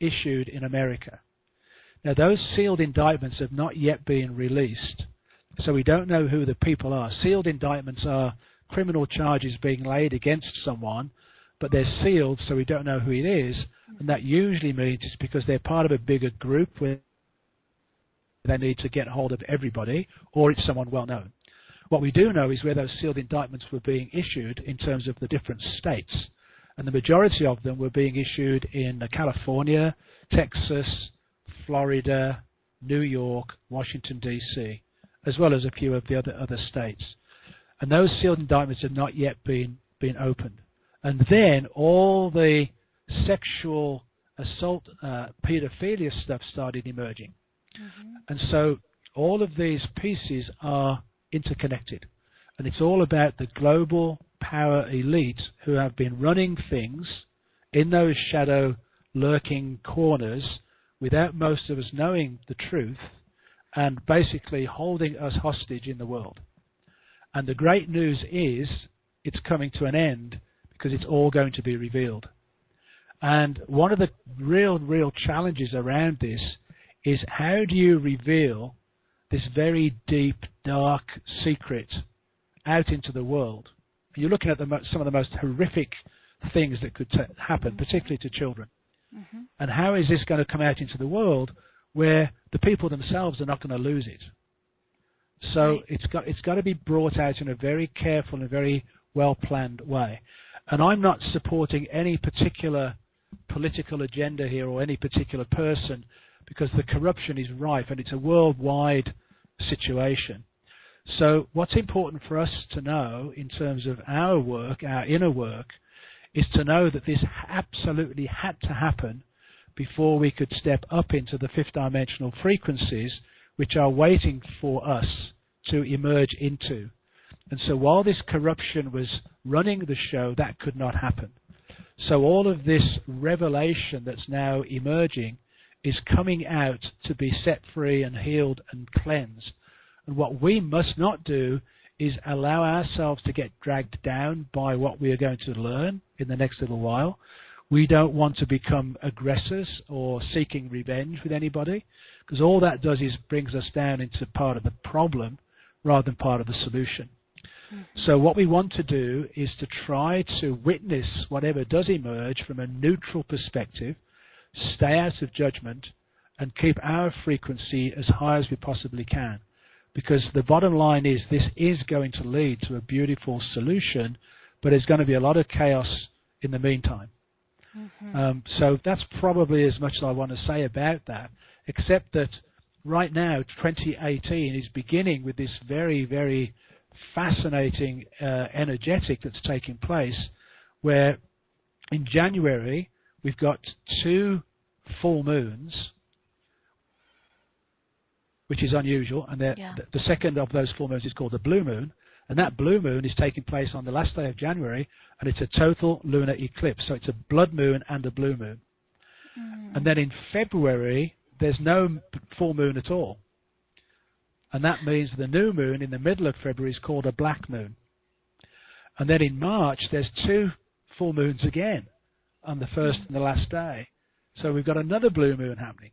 issued in America. Now, those sealed indictments have not yet been released, so we don't know who the people are. Sealed indictments are criminal charges being laid against someone, but they're sealed, so we don't know who it is, and that usually means it's because they're part of a bigger group where they need to get hold of everybody, or it's someone well known. What we do know is where those sealed indictments were being issued in terms of the different states, and the majority of them were being issued in California, Texas, Florida, New York, Washington, D.C., as well as a few of the other states. And those sealed indictments have not yet been opened. And then all the sexual assault, pedophilia stuff started emerging. Mm-hmm. And so all of these pieces are interconnected. And it's all about the global power elite who have been running things in those shadow lurking corners without most of us knowing the truth, and basically holding us hostage in the world. And the great news is it's coming to an end, because it's all going to be revealed. And one of the real challenges around this is, how do you reveal this very deep, dark secret out into the world? you're looking at some of the most horrific things that could happen, particularly to children. Mm-hmm. And how is this going to come out into the world where the people themselves are not going to lose it? So it's got to be brought out in a very careful and very well-planned way. And I'm not supporting any particular political agenda here or any particular person, because the corruption is rife and it's a worldwide situation. So what's important for us to know in terms of our work, our inner work, is to know that this absolutely had to happen before we could step up into the fifth dimensional frequencies, which are waiting for us to emerge into. And so while this corruption was running the show, that could not happen. So all of this revelation that's now emerging is coming out to be set free and healed and cleansed. And what we must not do is allow ourselves to get dragged down by what we are going to learn in the next little while. We don't want to become aggressors or seeking revenge with anybody, because all that does is brings us down into part of the problem rather than part of the solution. Mm-hmm. So what we want to do is to try to witness whatever does emerge from a neutral perspective, stay out of judgment, and keep our frequency as high as we possibly can. Because the bottom line is this is going to lead to a beautiful solution, but there's going to be a lot of chaos in the meantime. Mm-hmm. So that's probably as much as I want to say about that, except that right now, 2018 is beginning with this very, very fascinating energetic that's taking place, where in January we've got 2 full moons, which is unusual, and the second of those full moons is called the blue moon, and that blue moon is taking place on the last day of January, and it's a total lunar eclipse, so it's a blood moon and a blue moon. And then in February there's no full moon at all, and that means the new moon in the middle of February is called a black moon. And then in March there's 2 full moons again on the first and the last day, so we've got another blue moon happening.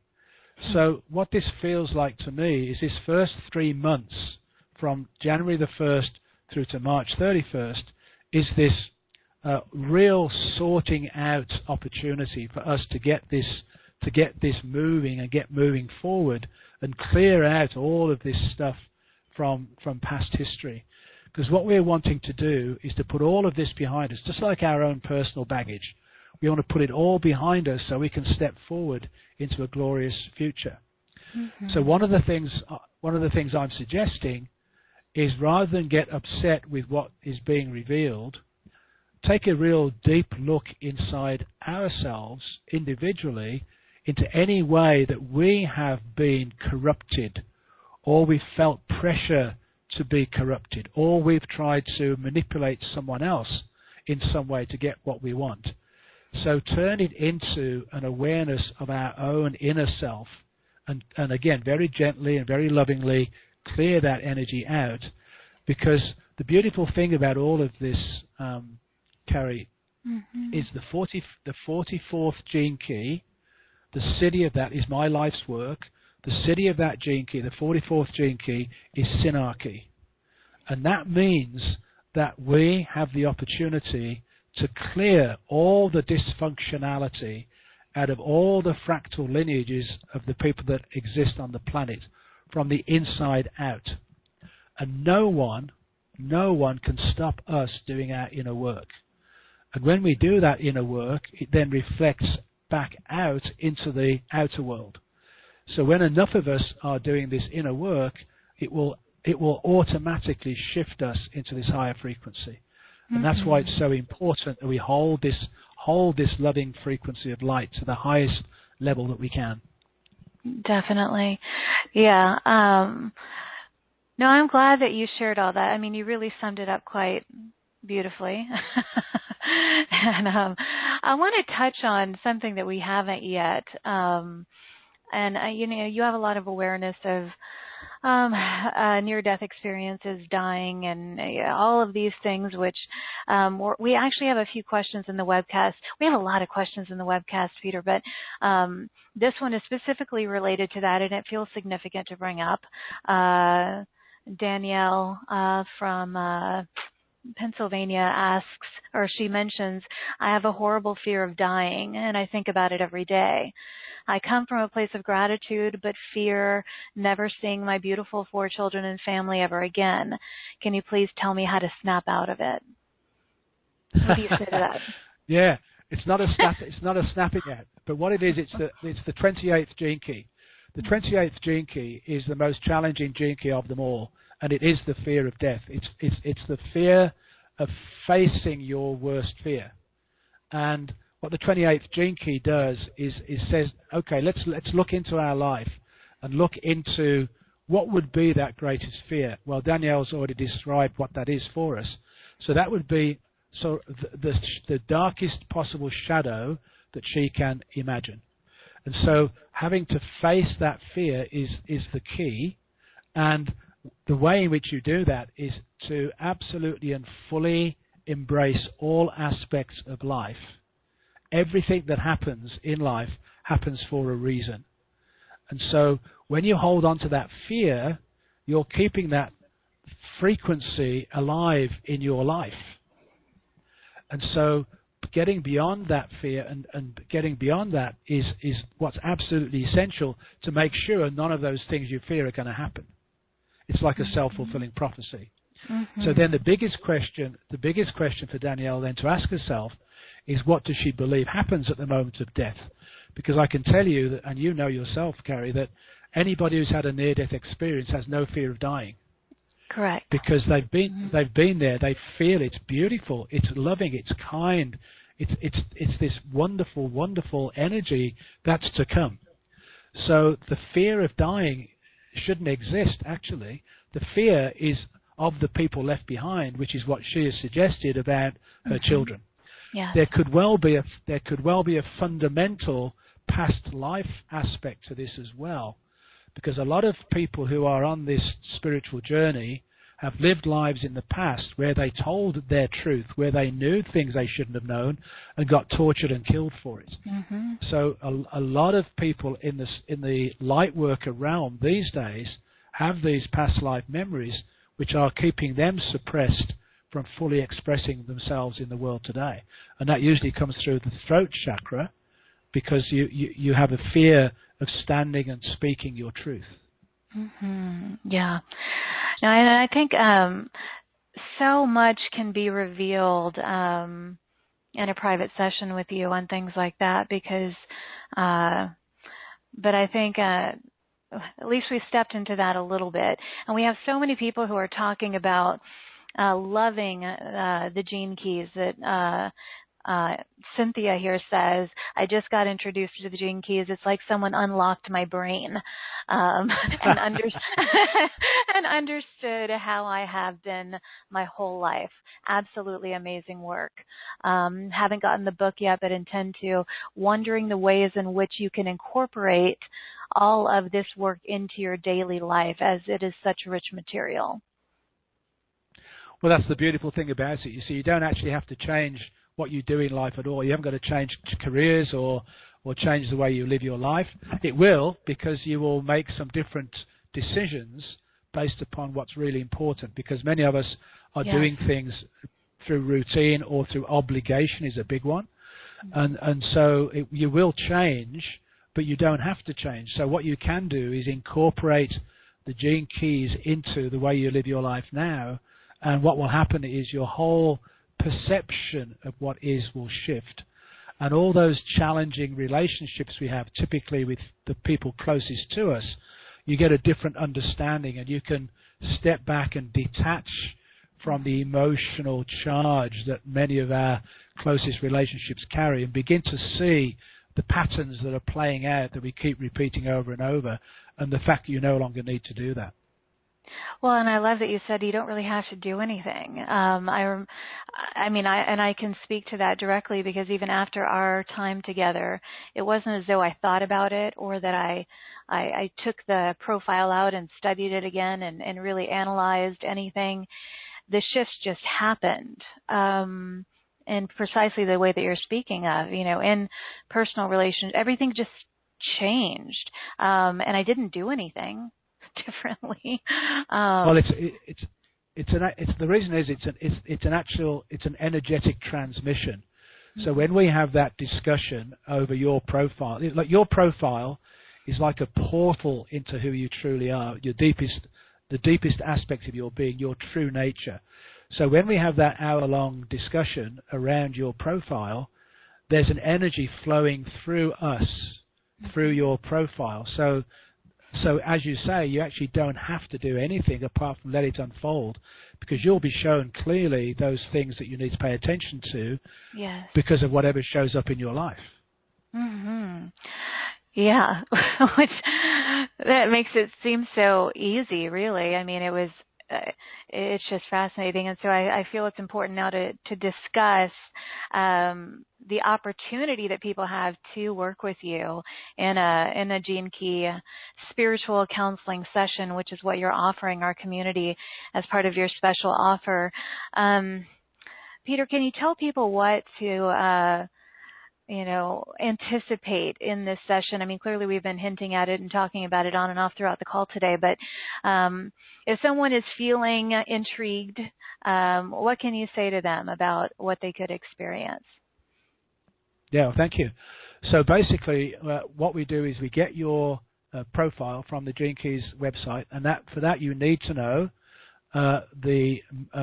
So what this feels like to me is this first 3 months, from January the 1st through to March 31st, is this real sorting out opportunity for us to get this moving and get moving forward and clear out all of this stuff from past history. Because what we're wanting to do is to put all of this behind us, just like our own personal baggage. We want to put it all behind us so we can step forward into a glorious future. Mm-hmm. So one of the things I'm suggesting is, rather than get upset with what is being revealed, take a real deep look inside ourselves individually into any way that we have been corrupted, or we've felt pressure to be corrupted, or we've tried to manipulate someone else in some way to get what we want. So turn it into an awareness of our own inner self, and again, very gently and very lovingly clear that energy out. Because the beautiful thing about all of this, Cari, is the 44th gene key. The Siddhi of that is my life's work. The Siddhi of that gene key, the 44th gene key, is Synarchy. And that means that we have the opportunity to clear all the dysfunctionality out of all the fractal lineages of the people that exist on the planet from the inside out. And no one can stop us doing our inner work. And when we do that inner work, it then reflects back out into the outer world. So when enough of us are doing this inner work, it will automatically shift us into this higher frequency. And that's why it's so important that we hold this loving frequency of light to the highest level that we can. Definitely. Yeah. No, I'm glad that you shared all that. I mean, you really summed it up quite beautifully. And I want to touch on something that we haven't yet. You have a lot of awareness of near-death experiences, dying, and all of these things, which we actually have a few questions in the webcast. We have a lot of questions in the webcast, Peter, but this one is specifically related to that, and it feels significant to bring up. Danielle from Pennsylvania asks, or she mentions, I have a horrible fear of dying, and I think about it every day. I come from a place of gratitude, but fear never seeing my beautiful 4 children and family ever again. Can you please tell me how to snap out of it? What do you say to that? Yeah, it's not a snapping out, but what it is, it's the 28th gene key. The 28th gene key is the most challenging gene key of them all, and it is the fear of death. It's the fear of facing your worst fear. And what the 28th gene key does is says, okay, let's look into our life and look into what would be that greatest fear. Well, Danielle's already described what that is for us. So that would be the darkest possible shadow that she can imagine. And so having to face that fear is the key. And the way in which you do that is to absolutely and fully embrace all aspects of life. Everything that happens in life happens for a reason. And so when you hold on to that fear, you're keeping that frequency alive in your life. And so getting beyond that fear and getting beyond that is what's absolutely essential to make sure none of those things you fear are going to happen. It's like a self-fulfilling prophecy. Mm-hmm. So then the biggest question for Danielle then to ask herself is, what does she believe happens at the moment of death? Because I can tell you that, and you know yourself, Cari, that anybody who's had a near-death experience has no fear of dying. Correct. Because they've been there, they feel it's beautiful, it's loving, it's kind, it's this wonderful, wonderful energy that's to come. So the fear of dying shouldn't exist. Actually, the fear is of the people left behind, which is what she has suggested about her children. Yes. There could well be a fundamental past life aspect to this as well, because a lot of people who are on this spiritual journey have lived lives in the past where they told their truth, where they knew things they shouldn't have known and got tortured and killed for it. Mm-hmm. So a lot of people in the light worker realm these days have these past life memories which are keeping them suppressed from fully expressing themselves in the world today. And that usually comes through the throat chakra, because you have a fear of standing and speaking your truth. Mm-hmm. Yeah. Now, and I think so much can be revealed in a private session with you on things like that, because, but I think at least we stepped into that a little bit. And we have so many people who are talking about loving the gene keys that Cynthia here says, I just got introduced to the gene keys. It's like someone unlocked my brain and understood how I have been my whole life. Absolutely amazing work. Haven't gotten the book yet, but intend to. Wondering the ways in which you can incorporate all of this work into your daily life, as it is such rich material. Well, that's the beautiful thing about it. You see, you don't actually have to change what you do in life at all. You haven't got to change careers or change the way you live your life. It will, because you will make some different decisions based upon what's really important, because many of us are doing things through routine or through obligation is a big one. And so you will change, but you don't have to change. So what you can do is incorporate the gene keys into the way you live your life now, and what will happen is your whole perception of what is will shift. And all those challenging relationships we have, typically with the people closest to us, you get a different understanding, and you can step back and detach from the emotional charge that many of our closest relationships carry, and begin to see the patterns that are playing out that we keep repeating over and over, and the fact that you no longer need to do that. Well, and I love that you said you don't really have to do anything. I can speak to that directly, because even after our time together, it wasn't as though I thought about it, or that I took the profile out and studied it again and really analyzed anything. The shifts just happened. And precisely the way that you're speaking of, in personal relations, everything just changed. And I didn't do anything differently. Well, the reason is it's an energetic transmission. So when we have that discussion over your profile, like your profile is like a portal into who you truly are, the deepest aspect of your being, your true nature. So when we have that hour-long discussion around your profile, there's an energy flowing through us, through your profile. So as you say, you actually don't have to do anything apart from let it unfold, because you'll be shown clearly those things that you need to pay attention to, yes, because of whatever shows up in your life. Mm-hmm. Yeah, which that makes it seem so easy, really. I mean, it's just fascinating, and so I feel it's important now to discuss the opportunity that people have to work with you in a Gene Key spiritual counseling session, which is what you're offering our community as part of your special offer. Peter, can you tell people what to anticipate in this session? I mean, clearly we've been hinting at it and talking about it on and off throughout the call today, but if someone is feeling intrigued, what can you say to them about what they could experience? Yeah, thank you. So basically, what we do is we get your profile from the Gene Keys website, and for that you need to know the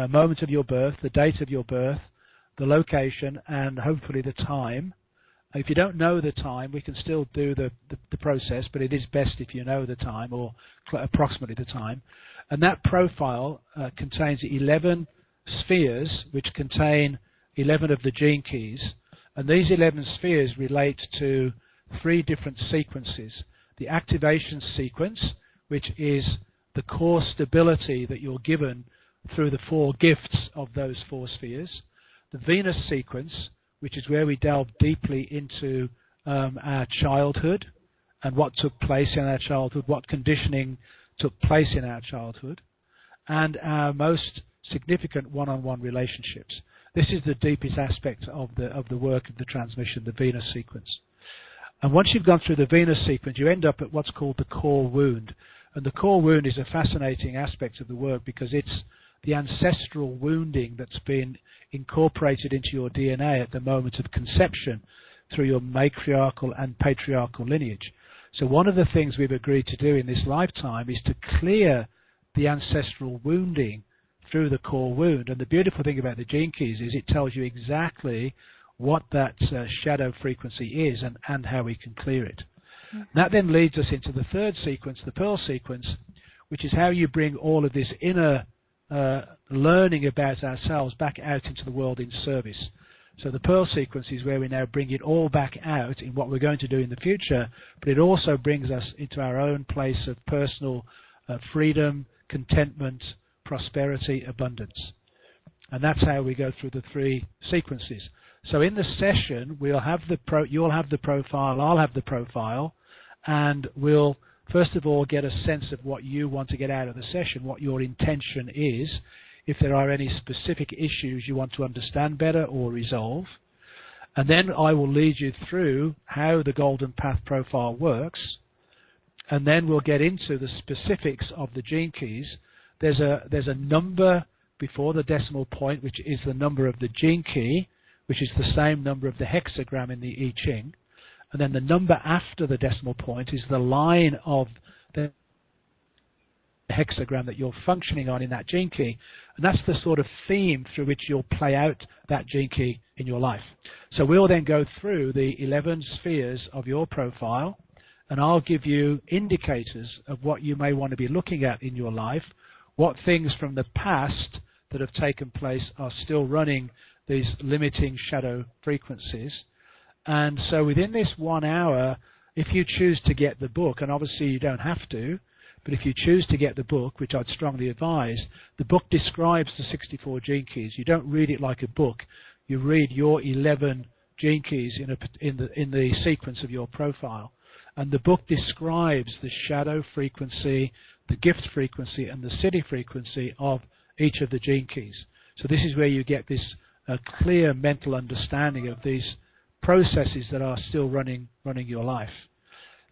moment of your birth, the date of your birth, the location, and hopefully the time. If you don't know the time, we can still do the process, but it is best if you know the time, or approximately the time. And that profile contains 11 spheres, which contain 11 of the Gene Keys. And these 11 spheres relate to 3 different sequences. The activation sequence, which is the core stability that you're given through the 4 gifts of those 4 spheres. The Venus sequence, which is where we delve deeply into our childhood and what took place in our childhood, what conditioning took place in our childhood, and our most significant one-on-one relationships. This is the deepest aspect of the work of the transmission, the Venus sequence. And once you've gone through the Venus sequence, you end up at what's called the core wound. And the core wound is a fascinating aspect of the work, because it's the ancestral wounding that's been incorporated into your DNA at the moment of conception through your matriarchal and patriarchal lineage. So one of the things we've agreed to do in this lifetime is to clear the ancestral wounding through the core wound. And the beautiful thing about the Gene Keys is it tells you exactly what that shadow frequency is and how we can clear it. Mm-hmm. That then leads us into the 3rd sequence, the Pearl sequence, which is how you bring all of this inner learning about ourselves back out into the world in service. So the Pearl sequence is where we now bring it all back out in what we're going to do in the future, but it also brings us into our own place of personal freedom, contentment, prosperity, abundance. And that's how we go through the 3 sequences. So in the session, you'll have the profile, I'll have the profile, and we'll first of all get a sense of what you want to get out of the session, what your intention is, if there are any specific issues you want to understand better or resolve. And then I will lead you through how the Golden Path profile works, and then we'll get into the specifics of the Gene Keys. There's a number before the decimal point, which is the number of the Gene Key, which is the same number of the hexagram in the I Ching. And then the number after the decimal point is the line of the hexagram that you're functioning on in that Gene Key. And that's the sort of theme through which you'll play out that Gene Key in your life. So we'll then go through the 11 spheres of your profile, and I'll give you indicators of what you may want to be looking at in your life, what things from the past that have taken place are still running these limiting shadow frequencies. And so within this 1 hour, if you choose to get the book, and obviously you don't have to, but if you choose to get the book, which I'd strongly advise, the book describes the 64 Gene Keys. You don't read it like a book. You read your 11 Gene Keys in the sequence of your profile. And the book describes the shadow frequency, the gift frequency, and the Siddhi frequency of each of the Gene Keys. So this is where you get this clear mental understanding of these processes that are still running your life.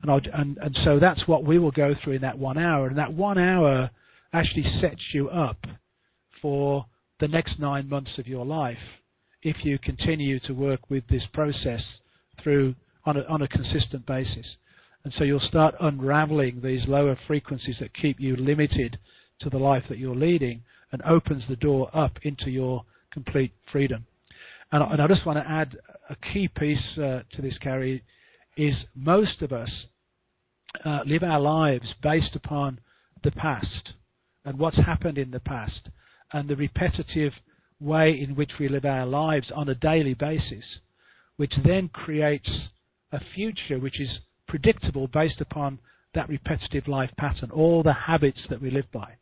And so that's what we will go through in that 1 hour. And that 1 hour actually sets you up for the next 9 months of your life if you continue to work with this process through on a consistent basis. And so you'll start unraveling these lower frequencies that keep you limited to the life that you're leading, and opens the door up into your complete freedom. And I just want to add a key piece to this, Cari, is most of us live our lives based upon the past and what's happened in the past, and the repetitive way in which we live our lives on a daily basis, which then creates a future which is predictable based upon that repetitive life pattern, all the habits that we live by.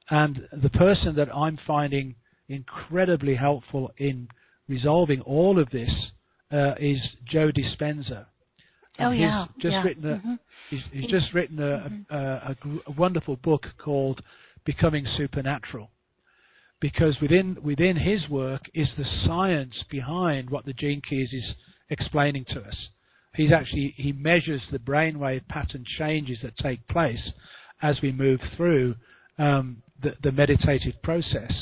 And the person that I'm finding incredibly helpful in resolving all of this is Joe Dispenza. And he's just written a wonderful book called Becoming Supernatural, because within his work is the science behind what the Gene Keys is explaining to us. He measures the brainwave pattern changes that take place as we move through the meditative process,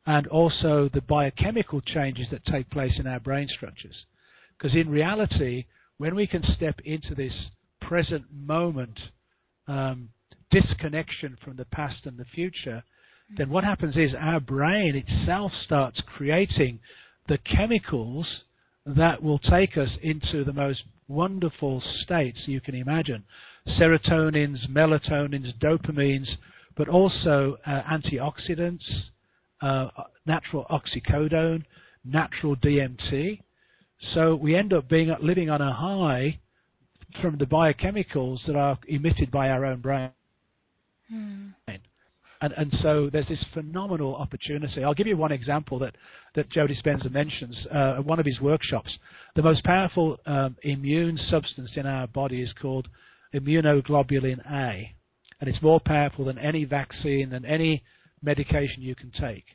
and also the biochemical changes that take place in our brain structures. Because in reality, when we can step into this present moment disconnection from the past and the future, then what happens is our brain itself starts creating the chemicals that will take us into the most wonderful states you can imagine. Serotonins, melatonins, dopamines, but also antioxidants, natural oxycodone, natural DMT. So we end up living on a high from the biochemicals that are emitted by our own brain. And so there's this phenomenal opportunity. I'll give you one example that Joe Dispenza mentions at one of his workshops. The most powerful immune substance in our body is called immunoglobulin A, and it's more powerful than any vaccine and any medication you can take.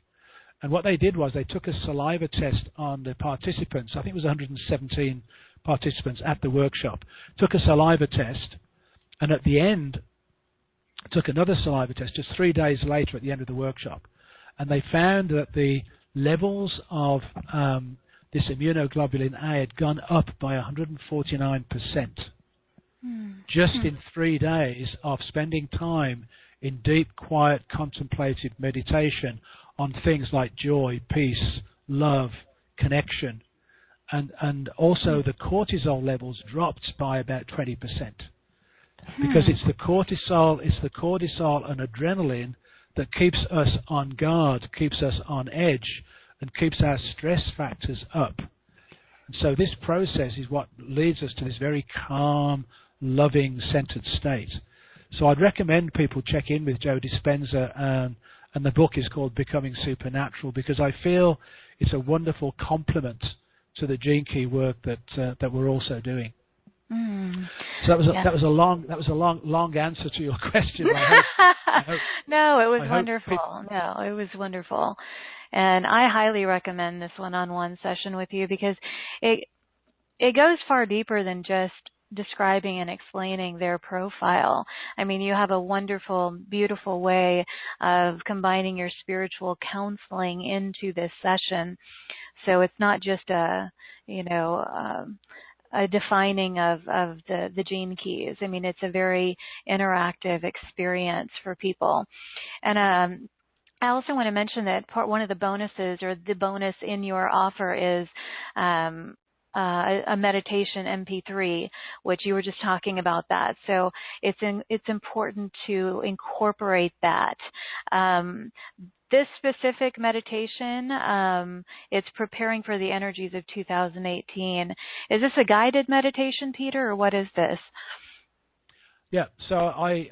And what they did was they took a saliva test on the participants. I think it was 117 participants at the workshop. Took a saliva test, and at the end took another saliva test just 3 days later at the end of the workshop. And they found that the levels of this immunoglobulin A had gone up by 149%. Just in 3 days of spending time in deep, quiet, contemplative meditation on things like joy, peace, love, connection, and also the cortisol levels dropped by about 20%. Because it's the cortisol and adrenaline that keeps us on guard, keeps us on edge, and keeps our stress factors up. And so this process is what leads us to this very calm, loving, centered state. So I'd recommend people check in with Joe Dispenza, and the book is called Becoming Supernatural, because I feel it's a wonderful complement to the Gene Key work that we're also doing. So that was a long answer to your question. No, it was wonderful. No, it was wonderful, and I highly recommend this one-on-one session with you, because it goes far deeper than just describing and explaining their profile. I mean, you have a wonderful, beautiful way of combining your spiritual counseling into this session. So it's not just a defining of the Gene Keys. I mean, it's a very interactive experience for people. And I also want to mention that one of the bonuses, or the bonus in your offer, is a meditation MP3, which you were just talking about that. So it's important to incorporate that. This specific meditation, it's preparing for the energies of 2018. Is this a guided meditation, Peter, or what is this? Yeah, so I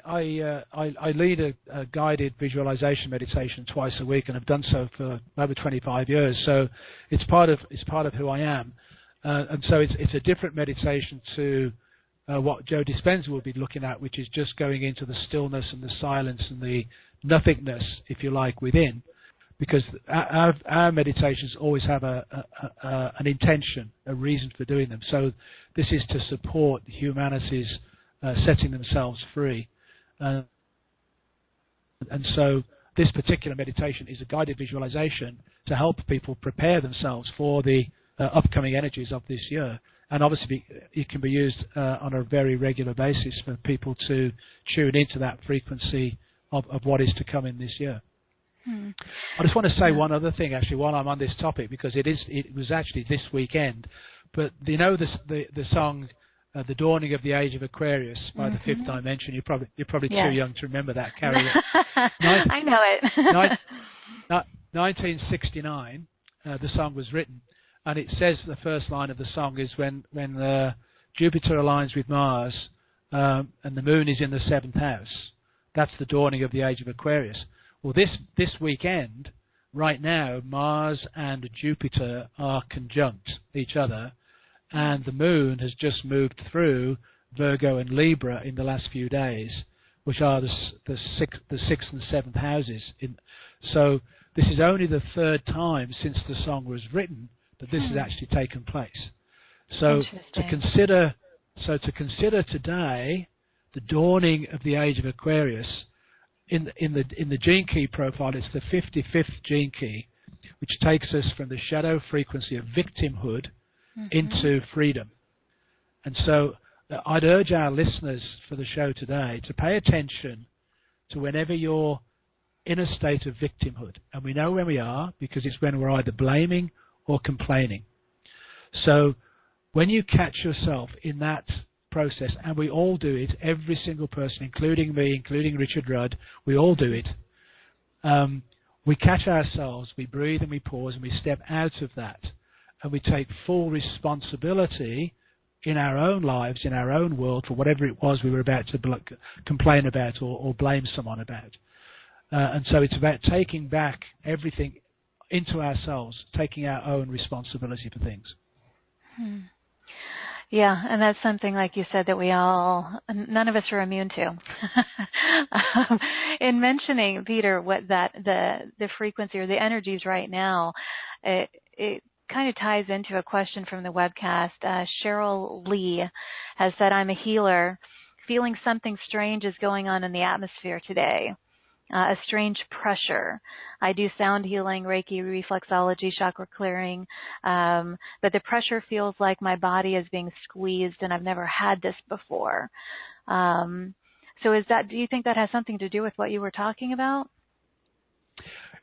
lead a guided visualization meditation twice a week, and I've done so for over 25 years. So it's part of who I am, and so it's a different meditation to what Joe Dispenza will be looking at, which is just going into the stillness and the silence and the nothingness, if you like, within, because our meditations always have an intention, a reason for doing them. So this is to support humanity's setting themselves free, and so this particular meditation is a guided visualization to help people prepare themselves for the upcoming energies of this year. And obviously, it can be used on a very regular basis for people to tune into that frequency of what is to come in this year. I just want to say one other thing, actually, while I'm on this topic, because it was actually this weekend. But you know the song "The Dawning of the Age of Aquarius" by the Fifth Dimension. You're probably too young to remember that, Cari. I know it. 1969, the song was written. And it says the first line of the song is when Jupiter aligns with Mars and the moon is in the 7th house. That's the dawning of the age of Aquarius. Well, this weekend, right now, Mars and Jupiter are conjunct each other, and the moon has just moved through Virgo and Libra in the last few days, which are the 6th and 7th houses. So this is only the third time since the song was written that this has actually taken place. So to consider today the dawning of the age of Aquarius in the gene key profile, it's the 55th gene key, which takes us from the shadow frequency of victimhood into freedom. And so I'd urge our listeners for the show today to pay attention to whenever you're in a state of victimhood. And we know when we are, because it's when we're either blaming or complaining. So when you catch yourself in that process, and we all do it, every single person, including me, including Richard Rudd, we all do it. We catch ourselves, we breathe and we pause and we step out of that, and we take full responsibility in our own lives, in our own world, for whatever it was we were about to complain about or blame someone about. And so it's about taking back everything into ourselves, taking our own responsibility for things. Yeah, and that's something, like you said, that none of us are immune to. In mentioning, Peter, what the frequency or the energies right now, it kind of ties into a question from the webcast. Cheryl Lee has said, "I'm a healer, feeling something strange is going on in the atmosphere today. A strange pressure. I do sound healing, Reiki, reflexology, chakra clearing, but the pressure feels like my body is being squeezed, and I've never had this before." So do you think that has something to do with what you were talking about?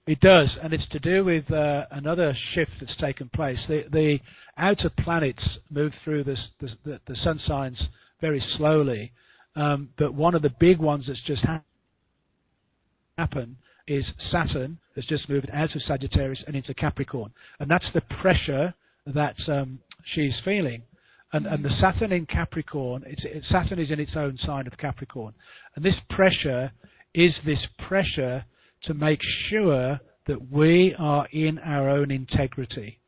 It does, and it's to do with another shift that's taken place. The outer planets move through the sun signs very slowly, but one of the big ones that's just happen is Saturn has just moved out of Sagittarius and into Capricorn, and that's the pressure that she's feeling. And the Saturn in Capricorn, Saturn is in its own sign of Capricorn, and this pressure is this pressure to make sure that we are in our own integrity,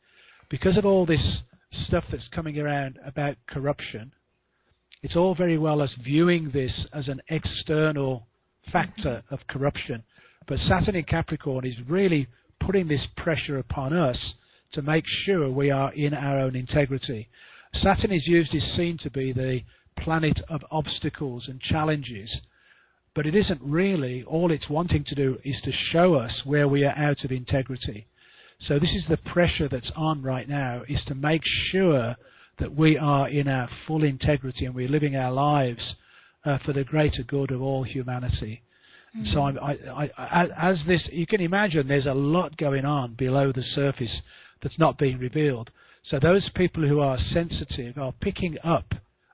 because of all this stuff that's coming around about corruption. It's all very well us viewing this as an external factor of corruption, but Saturn in Capricorn is really putting this pressure upon us to make sure we are in our own integrity. Saturn is seen to be the planet of obstacles and challenges, but it isn't really. All it's wanting to do is to show us where we are out of integrity. So this is the pressure that's on right now, is to make sure that we are in our full integrity and we're living our lives for the greater good of all humanity. Mm-hmm. So as this, you can imagine there's a lot going on below the surface that's not being revealed. So those people who are sensitive are picking up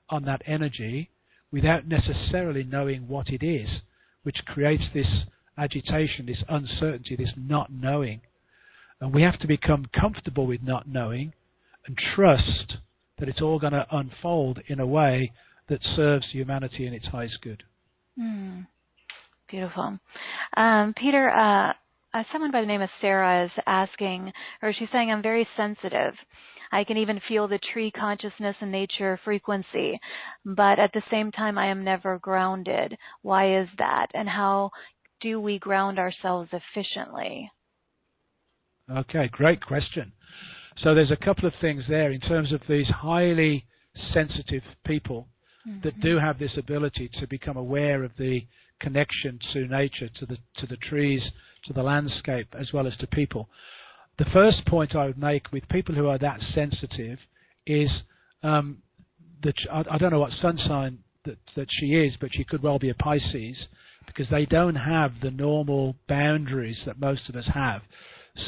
on that energy without necessarily knowing what it is, which creates this agitation, this uncertainty, this not knowing. And we have to become comfortable with not knowing and trust that it's all going to unfold in a way that serves humanity in its highest good. Beautiful. Peter, someone by the name of Sarah is asking, or she's saying, I'm very sensitive. I can even feel the tree consciousness and nature frequency, but at the same time I am never grounded. Why is that? And how do we ground ourselves efficiently? Okay, great question. So there's a couple of things there in terms of these highly sensitive people that do have this ability to become aware of the connection to nature, to the trees, to the landscape as well as to people. The first point I would make with people who are that sensitive is that I don't know what sun sign that she is, but she could well be a Pisces, because they don't have the normal boundaries that most of us have.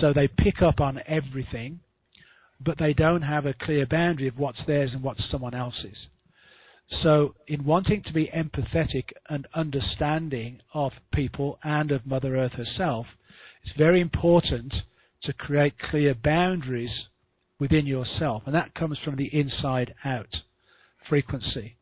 So they pick up on everything, but they don't have a clear boundary of what's theirs and what's someone else's. So in wanting to be empathetic and understanding of people and of Mother Earth herself, it's very important to create clear boundaries within yourself, and that comes from the inside out frequency.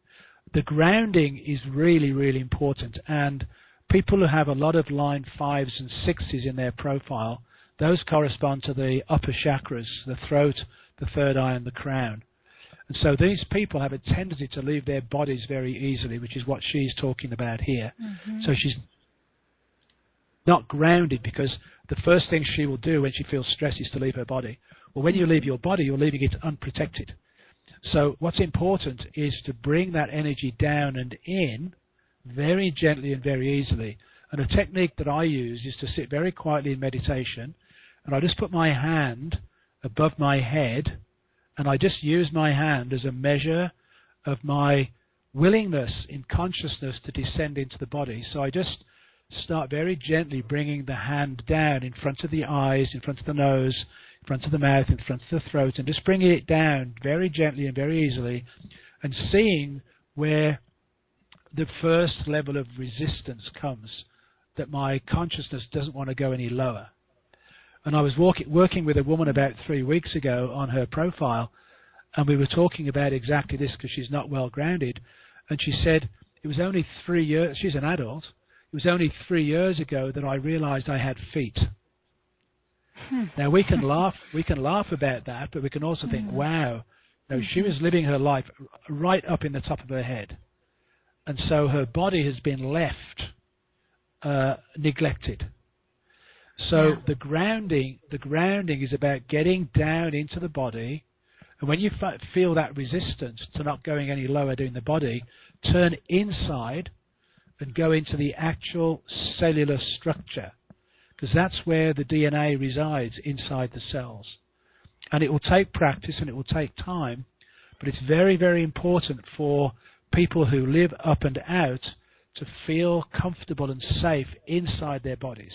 The grounding is really, really important, and people who have a lot of line 5s and 6s in their profile, those correspond to the upper chakras, the throat, the third eye, and the crown. And so these people have a tendency to leave their bodies very easily, which is what she's talking about here. Mm-hmm. So she's not grounded, because the first thing she will do when she feels stress is to leave her body. Well, when you leave your body, you're leaving it unprotected. So what's important is to bring that energy down and in very gently and very easily. And a technique that I use is to sit very quietly in meditation, and I just put my hand above my head, and I just use my hand as a measure of my willingness in consciousness to descend into the body. So I just start very gently bringing the hand down in front of the eyes, in front of the nose, in front of the mouth, in front of the throat, and just bringing it down very gently and very easily, and seeing where the first level of resistance comes, that my consciousness doesn't want to go any lower. And I was working with a woman about 3 weeks ago on her profile, and we were talking about exactly this, because she's not well grounded. And she said, it was only 3 years, she's an adult, it was only 3 years ago that I realized I had feet. Now we can laugh about that, but we can also think, wow, no, she was living her life right up in the top of her head. And so her body has been left neglected. So the grounding is about getting down into the body, and when you feel that resistance to not going any lower doing the body, turn inside and go into the actual cellular structure, because that's where the DNA resides, inside the cells. And it will take practice and it will take time, but it's very, very important for people who live up and out to feel comfortable and safe inside their bodies.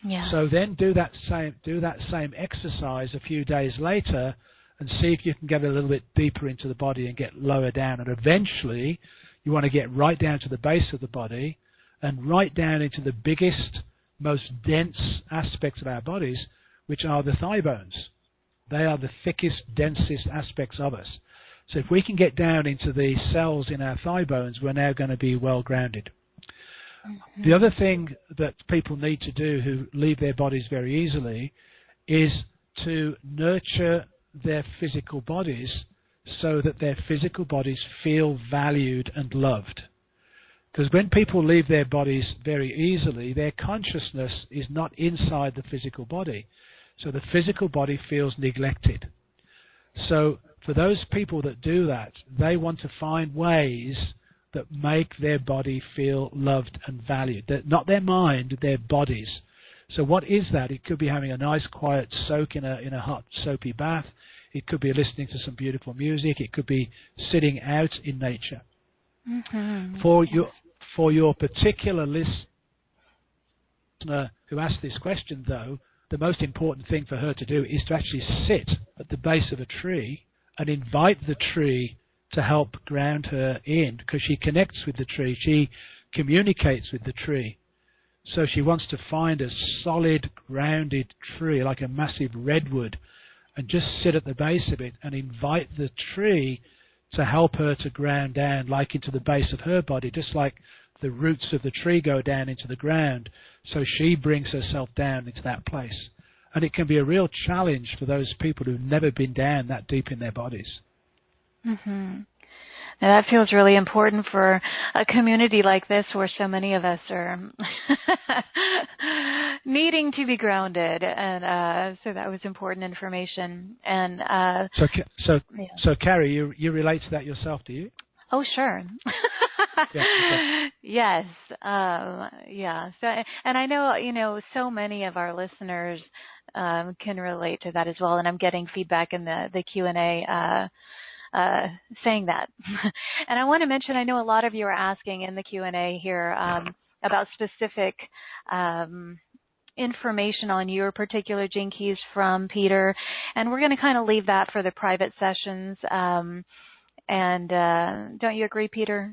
Yeah. So then do that same exercise a few days later, and see if you can get a little bit deeper into the body and get lower down. And eventually, you want to get right down to the base of the body and right down into the biggest, most dense aspects of our bodies, which are the thigh bones. They are the thickest, densest aspects of us. So if we can get down into the cells in our thigh bones, we're now going to be well grounded. Mm-hmm. The other thing that people need to do who leave their bodies very easily is to nurture their physical bodies so that their physical bodies feel valued and loved. Because when people leave their bodies very easily, their consciousness is not inside the physical body. So the physical body feels neglected. So for those people that do that, they want to find ways that make their body feel loved and valued. Not their mind, their bodies. So what is that? It could be having a nice quiet soak in a hot soapy bath. It could be listening to some beautiful music. It could be sitting out in nature. Mm-hmm. For your particular listener who asked this question, though, the most important thing for her to do is to actually sit at the base of a tree and invite the tree to help ground her in, because she connects with the tree. She communicates with the tree. So she wants to find a solid, grounded tree, like a massive redwood, and just sit at the base of it and invite the tree to help her to ground down, like into the base of her body, just like the roots of the tree go down into the ground. So she brings herself down into that place. And it can be a real challenge for those people who've never been down that deep in their bodies. Mm-hmm. Now that feels really important for a community like this, where so many of us are needing to be grounded, and so that was important information. And so Cari, you relate to that yourself, do you? Oh, sure. Yeah. Okay. Yes. Yeah. So, and I know, so many of our listeners can relate to that as well. And I'm getting feedback in the Q&A saying that. And I want to mention, I know a lot of you are asking in the Q&A here about specific information on your particular gene keys from Peter, and we're going to kind of leave that for the private sessions. And don't you agree, Peter?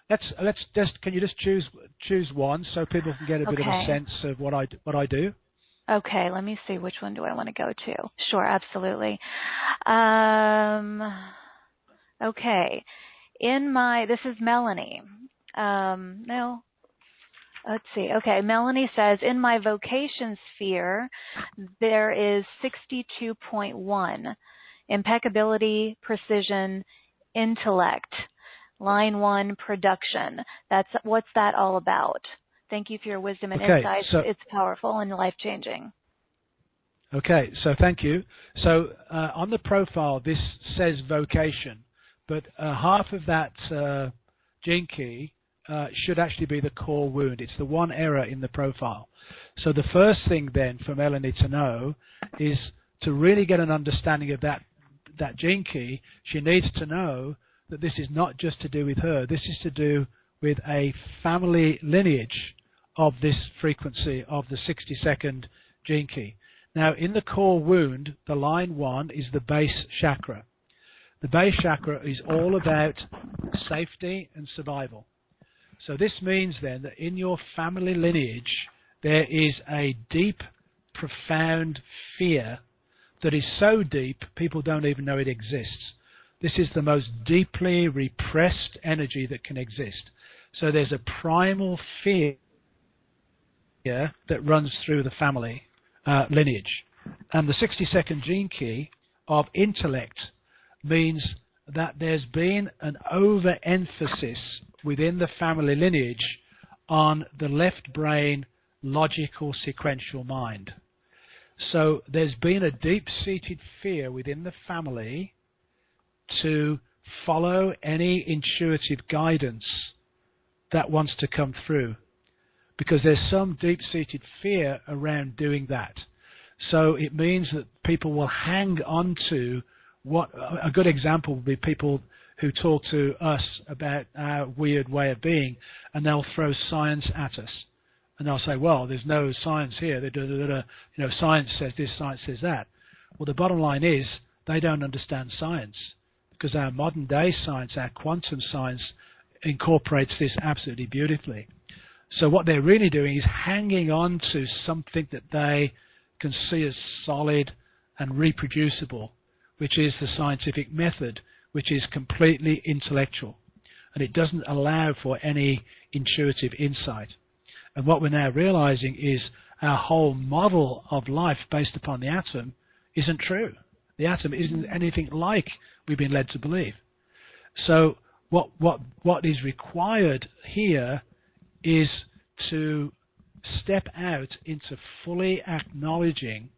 Let's just. Can you just choose one so people can get a bit of a sense of what I do? Okay, let me see. Which one do I want to go to? Sure, absolutely. Okay. This is Melanie. No. Let's see. Okay, Melanie says, in my vocation sphere, there is 62.1. Impeccability, precision, intellect. Line 1, production. What's that all about? Thank you for your wisdom and insights. It's powerful and life-changing. Okay, so thank you. So on the profile, this says vocation, but half of that gene key should actually be the core wound. It's the one error in the profile. So the first thing then for Melanie to know is to really get an understanding of that gene key. She needs to know that this is not just to do with her. This is to do with a family lineage of this frequency of the 62nd gene key. Now, in the core wound, the line 1 is the base chakra. The base chakra is all about safety and survival. So this means then that in your family lineage, there is a deep, profound fear that is so deep, people don't even know it exists. This is the most deeply repressed energy that can exist. So there's a primal fear that runs through the family lineage. And the 62nd gene key of intellect means that there's been an overemphasis within the family lineage on the left brain logical sequential mind. So there's been a deep-seated fear within the family to follow any intuitive guidance that wants to come through, because there's some deep-seated fear around doing that. So it means that people will hang on to what a good example would be people who talk to us about our weird way of being, and they'll throw science at us. And they'll say, well, there's no science here. Science says this, science says that. Well, the bottom line is they don't understand science, because our modern day science, our quantum science, incorporates this absolutely beautifully. So what they're really doing is hanging on to something that they can see as solid and reproducible, which is the scientific method, which is completely intellectual. And it doesn't allow for any intuitive insight. And what we're now realizing is our whole model of life based upon the atom isn't true. The atom isn't anything like we've been led to believe. So what is required here is to step out into fully acknowledging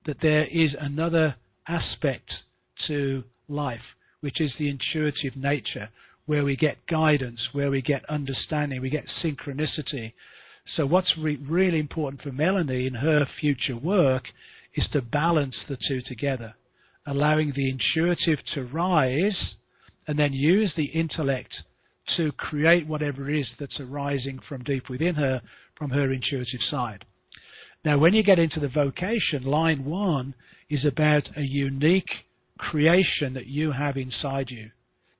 that there is another aspect to life, which is the intuitive nature, where we get guidance, where we get understanding, we get synchronicity. So what's really important for Melanie in her future work is to balance the two together, allowing the intuitive to rise and then use the intellect to create whatever it is that's arising from deep within her, from her intuitive side. Now, when you get into the vocation, line 1 is about a unique creation that you have inside you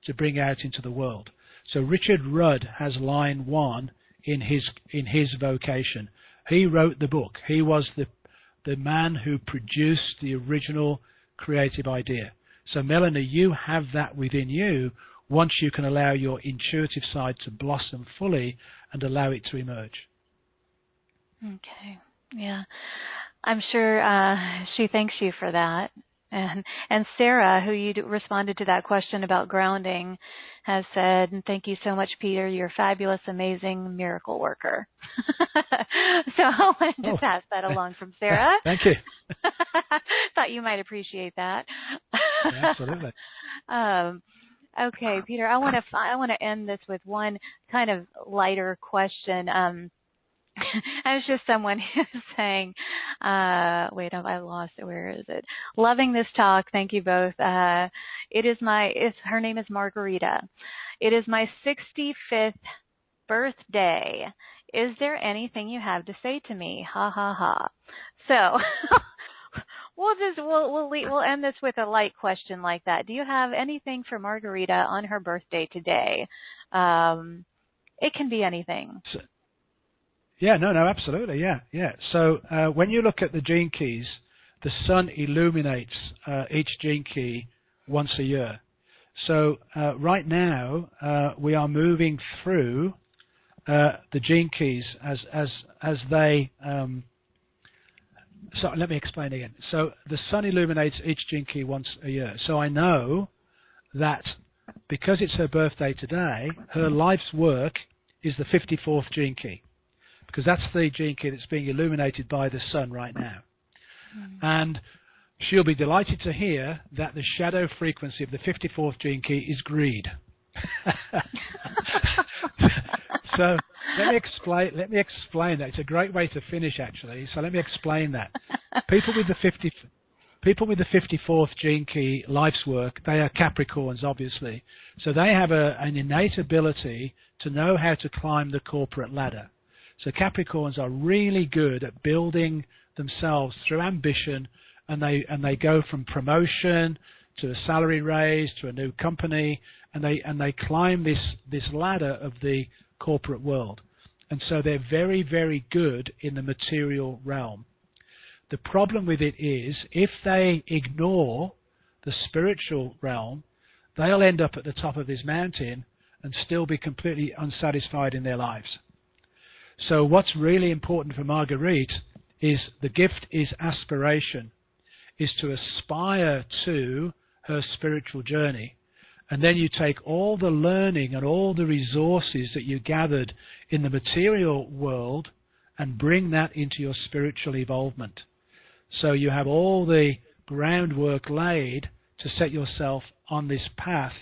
to bring out into the world. So Richard Rudd has line 1 in his vocation. He wrote the book. He was the man who produced the original creative idea. So Melanie, you have that within you once you can allow your intuitive side to blossom fully and allow it to emerge. Okay. Yeah. I'm sure she thanks you for that. And Sarah, who you responded to that question about grounding, has said, "Thank you so much, Peter. You're a fabulous, amazing miracle worker." So I wanted to pass that along from Sarah. Thank you. Thought you might appreciate that. Yeah, absolutely. Okay, Peter, I want to end this with one kind of lighter question. I was just someone who's saying, wait, I lost it. Where is it? Loving this talk. Thank you both. Her name is Margarita. It is my 65th birthday. Is there anything you have to say to me? Ha ha ha. So we'll end this with a light question like that. Do you have anything for Margarita on her birthday today? It can be anything. Yeah, no, absolutely, yeah. So when you look at the gene keys, the sun illuminates each gene key once a year. So right now we are moving through the gene keys as they. So let me explain again. So the sun illuminates each gene key once a year. So I know that because it's her birthday today, her life's work is the 54th gene key, because that's the gene key that's being illuminated by the sun right now. And she'll be delighted to hear that the shadow frequency of the 54th gene key is greed. So let me explain that. It's a great way to finish, actually. So let me explain that. People with the 54th gene key life's work, they are Capricorns, obviously. So they have an innate ability to know how to climb the corporate ladder. So Capricorns are really good at building themselves through ambition, and they go from promotion to a salary raise to a new company, and they climb this ladder of the corporate world. And so they're very, very good in the material realm. The problem with it is, if they ignore the spiritual realm, they'll end up at the top of this mountain and still be completely unsatisfied in their lives. So what's really important for Marguerite is the gift is aspiration, is to aspire to her spiritual journey. And then you take all the learning and all the resources that you gathered in the material world and bring that into your spiritual evolvement. So you have all the groundwork laid to set yourself on this path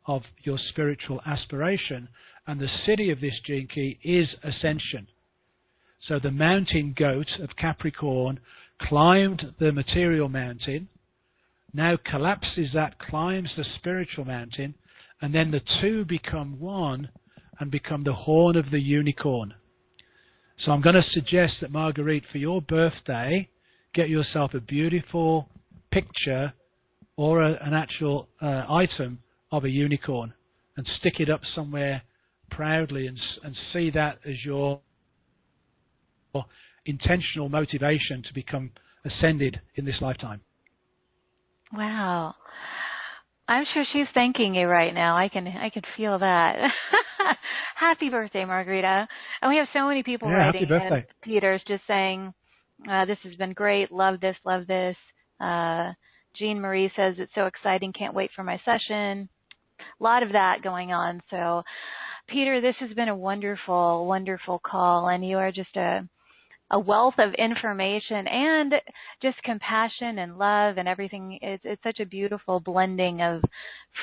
of your spiritual aspiration. And the city of this gene key is ascension. So the mountain goat of Capricorn climbed the material mountain, now collapses that, climbs the spiritual mountain, and then the two become one and become the horn of the unicorn. So I'm going to suggest that, Marguerite, for your birthday, get yourself a beautiful picture or an actual item of a unicorn and stick it up somewhere proudly, and see that as your intentional motivation to become ascended in this lifetime. Wow. I'm sure she's thanking you right now. I can feel that. Happy birthday, Margarita. And we have so many people writing in, Peter's just saying, this has been great. Love this, love this. Jean Marie says, it's so exciting. Can't wait for my session. A lot of that going on. So, Peter, this has been a wonderful, wonderful call. And you are just a wealth of information and just compassion and love and everything. It's such a beautiful blending of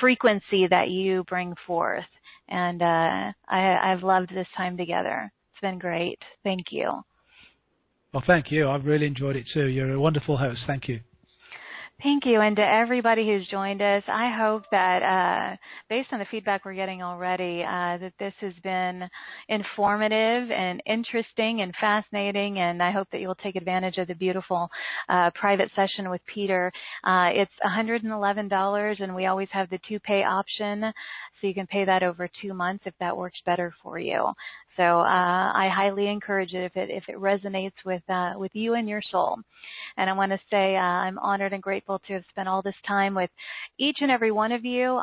frequency that you bring forth. And I've loved this time together. It's been great. Thank you. Well, thank you. I've really enjoyed it too. You're a wonderful host. Thank you. Thank you. And to everybody who's joined us, I hope that based on the feedback we're getting already, that this has been informative and interesting and fascinating. And I hope that you'll take advantage of the beautiful private session with Peter. It's $111, and we always have the 2-pay option. So you can pay that over 2 months if that works better for you. So I highly encourage it if it resonates with you and your soul. And I want to say I'm honored and grateful to have spent all this time with each and every one of you.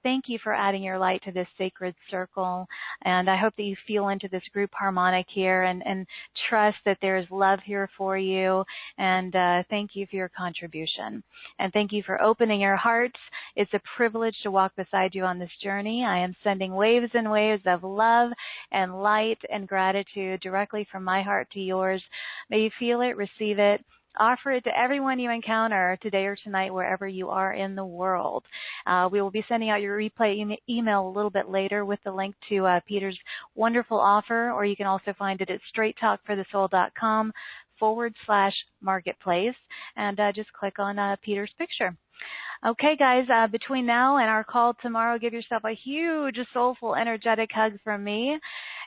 Thank you for adding your light to this sacred circle. And I hope that you feel into this group harmonic here and trust that there's love here for you. And thank you for your contribution. And thank you for opening your hearts. It's a privilege to walk beside you on this journey. I am sending waves and waves of love and light and gratitude directly from my heart to yours. May you feel it, receive it, Offer it to everyone you encounter today or tonight, wherever you are in the world. We will be sending out your replay email a little bit later with the link to Peter's wonderful offer, or you can also find it at straighttalkforthesoul.com/marketplace, and just click on Peter's picture. Okay, guys, between now and our call tomorrow, give yourself a huge, soulful, energetic hug from me.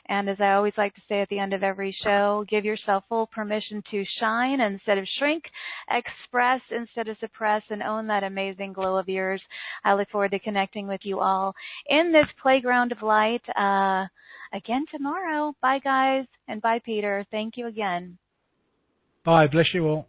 And as I always like to say at the end of every show, give yourself full permission to shine instead of shrink, express instead of suppress, and own that amazing glow of yours. I look forward to connecting with you all in this playground of light again tomorrow. Bye, guys, and bye, Peter. Thank you again. Bye. Bless you all.